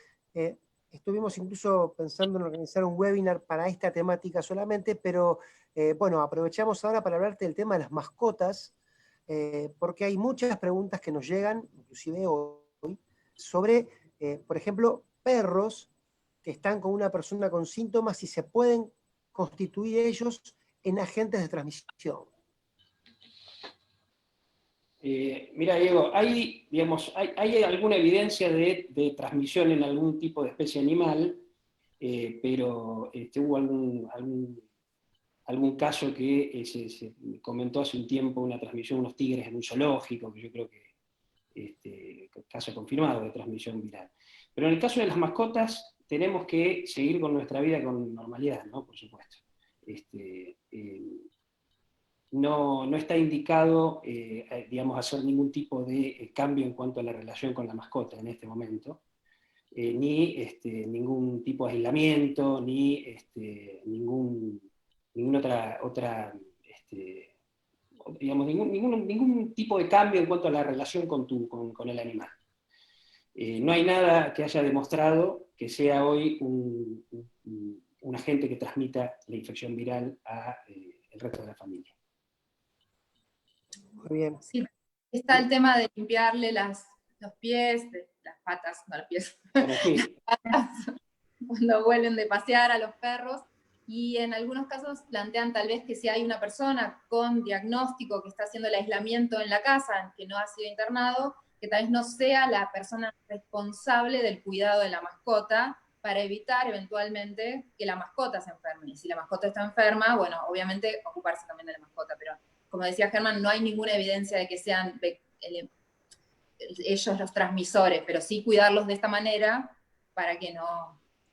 Estuvimos incluso pensando en organizar un webinar para esta temática solamente, pero bueno, aprovechamos ahora para hablarte del tema de las mascotas, porque hay muchas preguntas que nos llegan, inclusive hoy, sobre, por ejemplo, perros que están con una persona con síntomas y se pueden constituir ellos en agentes de transmisión. Mira, Diego, ¿hay alguna evidencia de transmisión en algún tipo de especie animal? Pero hubo algún caso que se comentó hace un tiempo, una transmisión de unos tigres en un zoológico, que yo creo que caso confirmado de transmisión viral. Pero en el caso de las mascotas, tenemos que seguir con nuestra vida con normalidad, ¿no? Por supuesto. No está indicado, digamos, hacer ningún tipo de cambio en cuanto a la relación con la mascota en este momento, ni ningún tipo de aislamiento, ni ninguna digamos, ningún tipo de cambio en cuanto a la relación con el animal. No hay nada que haya demostrado que sea hoy un agente que transmita la infección viral al resto de la familia. Muy bien. Sí, está el tema de limpiarle los pies, las patas, no los pies, Bueno, sí. patas, cuando vuelven de pasear a los perros. Y en algunos casos plantean tal vez que si hay una persona con diagnóstico que está haciendo el aislamiento en la casa, que no ha sido internado, que tal vez no sea la persona responsable del cuidado de la mascota, para evitar eventualmente que la mascota se enferme. Y si la mascota está enferma, bueno, obviamente ocuparse también de la mascota, pero como decía Germán, no hay ninguna evidencia de que sean ellos los transmisores, pero sí cuidarlos de esta manera para que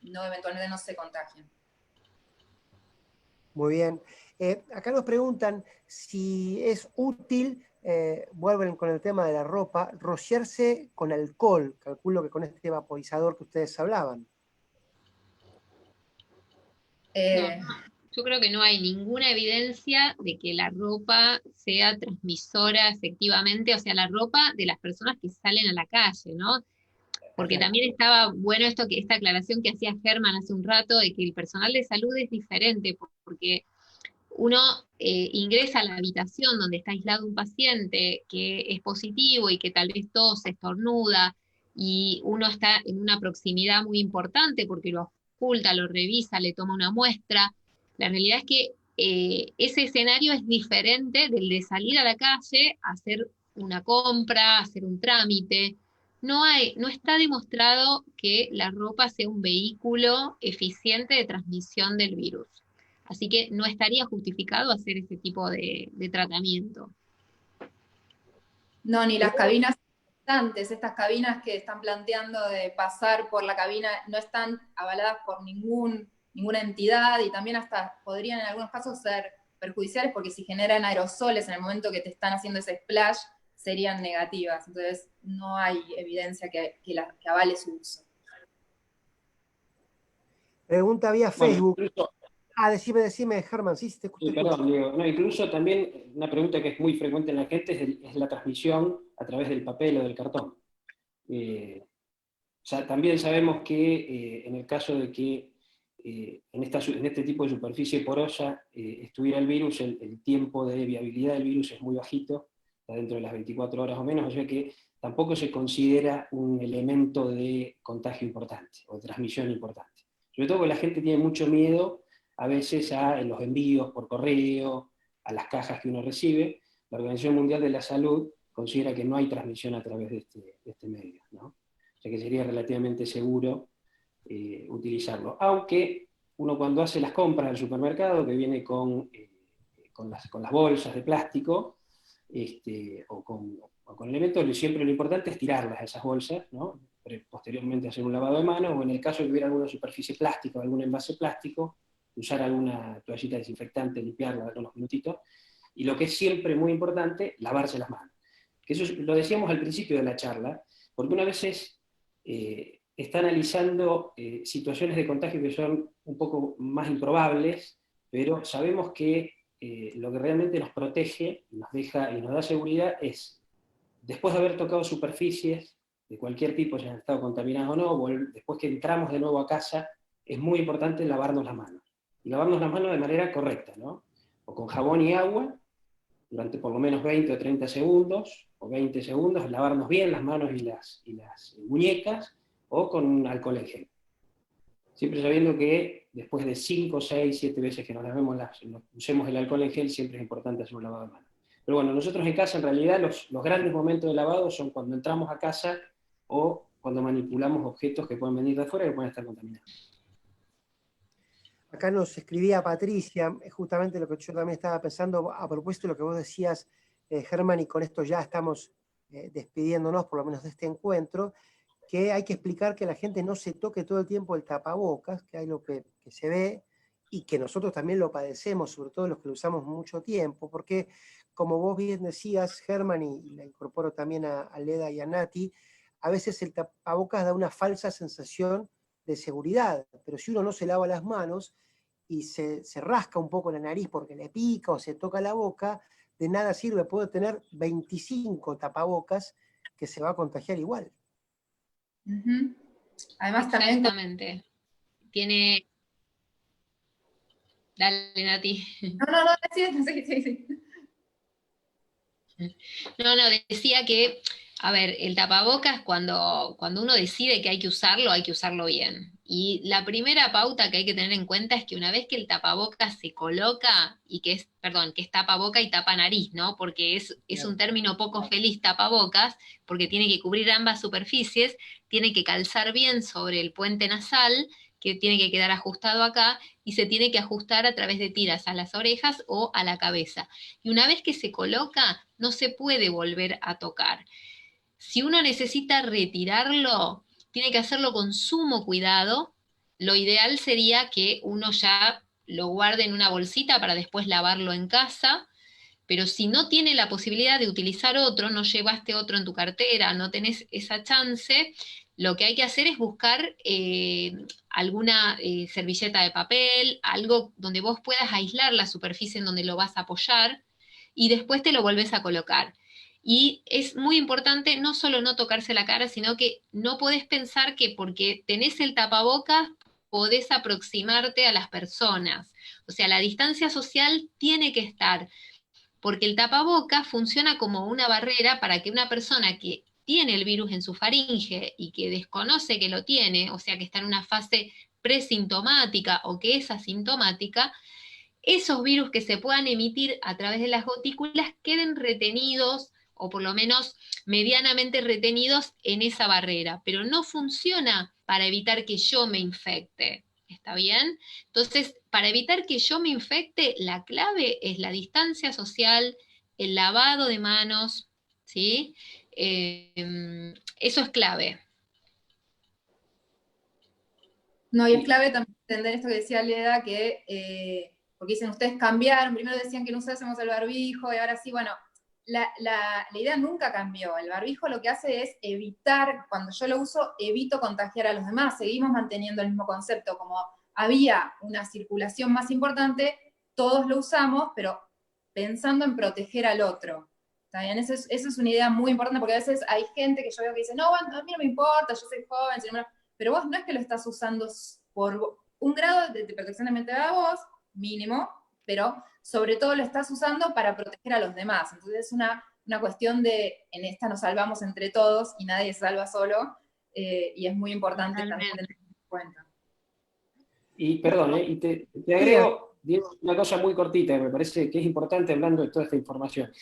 eventualmente no se contagien. Muy bien. Acá nos preguntan si es útil, vuelven con el tema de la ropa, rociarse con alcohol. Calculo que con este vaporizador que ustedes hablaban. No, yo creo que no hay ninguna evidencia de que la ropa sea transmisora efectivamente, o sea, la ropa de las personas que salen a la calle, ¿no? Porque también estaba bueno esta aclaración que hacía Germán hace un rato, de que el personal de salud es diferente, porque uno ingresa a la habitación donde está aislado un paciente que es positivo y que tal vez tose, estornuda, y uno está en una proximidad muy importante porque lo oculta, lo revisa, le toma una muestra. La realidad es que ese escenario es diferente del de salir a la calle a hacer una compra, a hacer un trámite. No está demostrado que la ropa sea un vehículo eficiente de transmisión del virus. Así que no estaría justificado hacer ese tipo de tratamiento. No, ni las cabinas importantes, estas cabinas que están planteando de pasar por la cabina, no están avaladas por ninguna entidad, y también hasta podrían en algunos casos ser perjudiciales, porque si generan aerosoles en el momento que te están haciendo ese splash, serían negativas. Entonces no hay evidencia que avale su uso. Pregunta vía Bueno, Facebook. incluso, Decime, Germán, sí, te escucho. perdón, Diego, no, incluso también una pregunta que es muy frecuente en la gente es la transmisión a través del papel o del cartón. O sea, también sabemos que en el caso de que en este tipo de superficie porosa estuviera el virus, el tiempo de viabilidad del virus es muy bajito, está dentro de las 24 horas o menos, o sea que tampoco se considera un elemento de contagio importante o de transmisión importante. Sobre todo porque la gente tiene mucho miedo a veces en los envíos por correo, a las cajas que uno recibe. La Organización Mundial de la Salud considera que no hay transmisión a través de este medio, ¿no? O sea que sería relativamente seguro utilizarlo. Aunque uno cuando hace las compras al supermercado, que viene con las bolsas de plástico, o con elementos, siempre lo importante es tirarlas a esas bolsas, ¿no? Posteriormente hacer un lavado de manos, o en el caso de que hubiera alguna superficie plástica o algún envase plástico, usar alguna toallita desinfectante, limpiarla unos minutitos. Y lo que es siempre muy importante, lavarse las manos. Que eso lo decíamos al principio de la charla, porque una vez está analizando situaciones de contagio que son un poco más improbables, pero sabemos que lo que realmente nos protege, nos deja y nos da seguridad es, después de haber tocado superficies de cualquier tipo, ya han estado contaminadas o no, después que entramos de nuevo a casa, es muy importante lavarnos las manos. Y lavarnos las manos de manera correcta, ¿no? O con jabón y agua, durante por lo menos 20 o 30 segundos, o 20 segundos, lavarnos bien las manos y las muñecas, o con alcohol en gel. Siempre sabiendo que después de 5, 6, 7 veces que nos usemos el alcohol en gel, siempre es importante hacer un lavado de manos. Pero bueno, nosotros en casa, en realidad, los grandes momentos de lavado son cuando entramos a casa o cuando manipulamos objetos que pueden venir de afuera y que pueden estar contaminados. Acá nos escribía Patricia, justamente lo que yo también estaba pensando a propósito de lo que vos decías, Germán, y con esto ya estamos despidiéndonos, por lo menos de este encuentro, que hay que explicar que la gente no se toque todo el tiempo el tapabocas, que hay lo que se ve, y que nosotros también lo padecemos, sobre todo los que lo usamos mucho tiempo, porque como vos bien decías, Germán, y la incorporo también a Leda y a Nati, a veces el tapabocas da una falsa sensación de seguridad, pero si uno no se lava las manos y se rasca un poco la nariz porque le pica o se toca la boca, de nada sirve, puede tener 25 tapabocas que se va a contagiar igual. Uh-huh. Además también... Exactamente. Tiene... Dale, Nati. No, sí. No, decía que A ver, el tapabocas cuando uno decide que hay que usarlo bien. Y la primera pauta que hay que tener en cuenta es que una vez que el tapabocas se coloca, y que es, perdón, que es tapaboca y tapa nariz, ¿no? Porque es un término poco feliz tapabocas, porque tiene que cubrir ambas superficies, tiene que calzar bien sobre el puente nasal, que tiene que quedar ajustado acá, y se tiene que ajustar a través de tiras a las orejas o a la cabeza. Y una vez que se coloca, no se puede volver a tocar. Si uno necesita retirarlo, tiene que hacerlo con sumo cuidado. Lo ideal sería que uno ya lo guarde en una bolsita para después lavarlo en casa, pero si no tiene la posibilidad de utilizar otro, no llevaste otro en tu cartera, no tenés esa chance, lo que hay que hacer es buscar alguna servilleta de papel, algo donde vos puedas aislar la superficie en donde lo vas a apoyar y después te lo volvés a colocar. Y es muy importante no solo no tocarse la cara, sino que no podés pensar que porque tenés el tapabocas podés aproximarte a las personas. O sea, la distancia social tiene que estar, porque el tapaboca funciona como una barrera para que una persona que tiene el virus en su faringe y que desconoce que lo tiene, o sea que está en una fase presintomática o que es asintomática, esos virus que se puedan emitir a través de las gotículas queden retenidos o por lo menos medianamente retenidos en esa barrera, pero no funciona para evitar que yo me infecte. ¿Está bien? Entonces, para evitar que yo me infecte, la clave es la distancia social, el lavado de manos, ¿sí? Eso es clave. No, y es clave también entender esto que decía Leda, que, porque dicen, ustedes cambiaron, primero decían que no usásemos el barbijo, y ahora sí, bueno, la idea nunca cambió. El barbijo lo que hace es evitar, cuando yo lo uso, evito contagiar a los demás. Seguimos manteniendo el mismo concepto, como había una circulación más importante, todos lo usamos, pero pensando en proteger al otro. ¿Está bien? Eso es una idea muy importante, porque a veces hay gente que yo veo que dice, no, bueno, a mí no me importa, yo soy joven, si no me... pero vos no es que lo estás usando por un grado de protección de mente a vos, mínimo, pero sobre todo lo estás usando para proteger a los demás. Entonces es una cuestión de, en esta nos salvamos entre todos y nadie se salva solo, y es muy importante también tener en cuenta. Y perdón, y te agrego, Diego, una cosa muy cortita, que me parece que es importante hablando de toda esta información.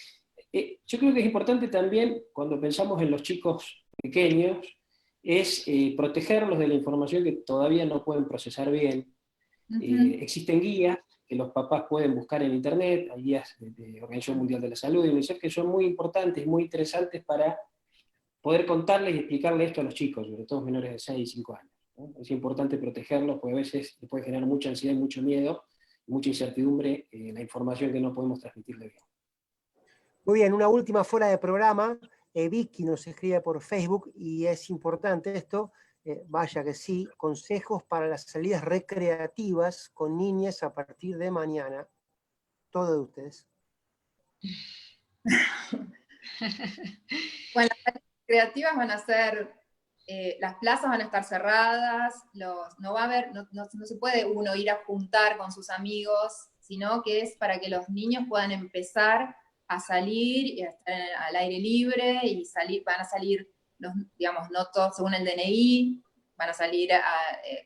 Yo creo que es importante también, cuando pensamos en los chicos pequeños, es protegerlos de la información que todavía no pueden procesar bien. Existen guías que los papás pueden buscar en internet, hay guías de Organización Mundial de la Salud y UNICEF que son muy importantes y muy interesantes para poder contarles y explicarles esto a los chicos, sobre todo menores de 6 y 5 años. ¿No? Es importante protegerlos, porque a veces les puede generar mucha ansiedad y mucho miedo, mucha incertidumbre, la información que no podemos transmitirle bien. Muy bien, una última fuera de programa. Vicky nos escribe por Facebook y es importante esto. Vaya que sí, consejos para las salidas recreativas con niñas a partir de mañana. Todo de ustedes. Bueno, las creativas van a ser, las plazas van a estar cerradas, no va a haber, no se puede uno ir a juntar con sus amigos, sino que es para que los niños puedan empezar a salir y a estar al aire libre y van a salir, digamos, no todos según el DNI, van a salir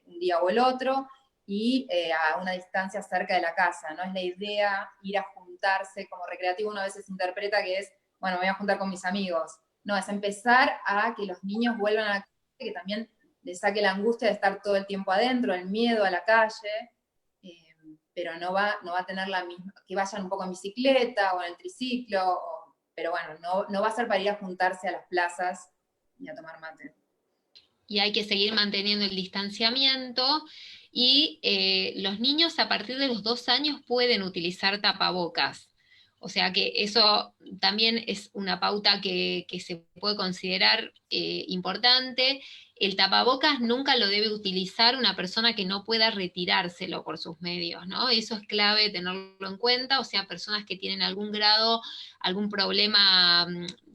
un día o el otro, y a una distancia cerca de la casa. No es la idea ir a juntarse como recreativo, uno a veces interpreta que es, bueno, me voy a juntar con mis amigos. No, es empezar a que los niños vuelvan a la calle, que también les saque la angustia de estar todo el tiempo adentro, el miedo a la calle, pero no va a tener la misma, que vayan un poco en bicicleta o en el triciclo, pero bueno, no va a ser para ir a juntarse a las plazas y a tomar mate. Y hay que seguir manteniendo el distanciamiento, y los niños a partir de los 2 años pueden utilizar tapabocas. O sea que eso también es una pauta que se puede considerar importante. El tapabocas nunca lo debe utilizar una persona que no pueda retirárselo por sus medios, ¿no? Eso es clave tenerlo en cuenta, o sea, personas que tienen algún grado, algún problema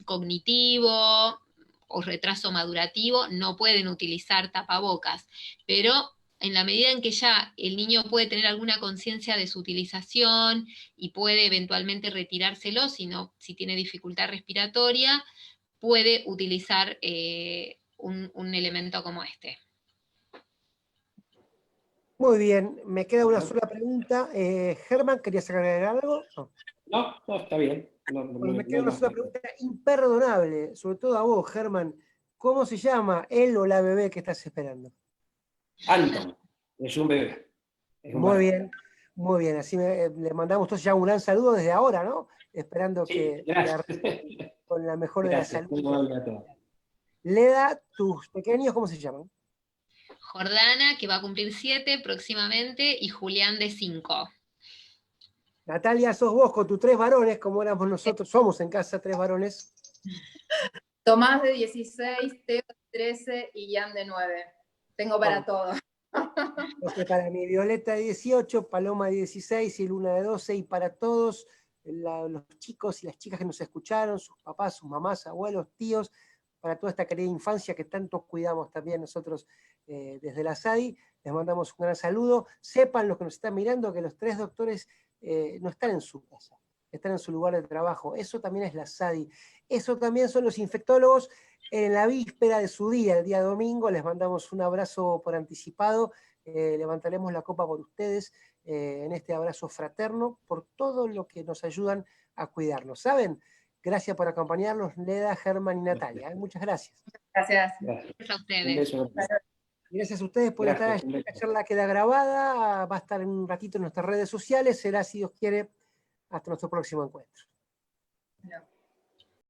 cognitivo o retraso madurativo no pueden utilizar tapabocas, pero en la medida en que ya el niño puede tener alguna conciencia de su utilización y puede eventualmente retirárselo, si tiene dificultad respiratoria, puede utilizar un elemento como este. Muy bien, me queda una sola pregunta. Germán, ¿querías agregar algo? No. No, está bien. Bueno, me No queda hay una más sola preguntas. pregunta imperdonable, sobre todo a vos, Germán. ¿Cómo se llama él o la bebé que estás esperando? Anton, es un bebé. Es un Muy varón. bien, muy bien. Así le mandamos entonces ya un gran saludo desde ahora, ¿no? Esperando Sí, que gracias. con la mejor de la Gracias. salud. Muy amable a todos. Leda, tus pequeños, ¿cómo se llaman? Jordana, que va a cumplir 7 próximamente, y Julián de 5. Natalia, sos vos con tus 3 varones, como éramos nosotros, somos en casa 3 varones. Tomás de 16, Teo de 13 y Jan de 9. Tengo para todo. Entonces, para mí, Violeta de 18, Paloma de 16 y Luna de 12, y para todos los chicos y las chicas que nos escucharon, sus papás, sus mamás, abuelos, tíos, para toda esta querida infancia que tanto cuidamos también nosotros desde la SADI, les mandamos un gran saludo. Sepan los que nos están mirando que los 3 doctores no están en su casa, están en su lugar de trabajo. Eso también es la SADI. Eso también son los infectólogos en la víspera de su día, el día domingo. Les mandamos un abrazo por anticipado. Levantaremos la copa por ustedes en este abrazo fraterno, por todo lo que nos ayudan a cuidarnos. ¿Saben? Gracias por acompañarnos, Leda, Germán y Natalia. Muchas gracias. Gracias. Gracias a Un ustedes. beso. Gracias a ustedes por estar Gracias, allí. un beso. La charla queda grabada, va a estar en un ratito en nuestras redes sociales. Será, si Dios quiere, hasta nuestro próximo encuentro. No.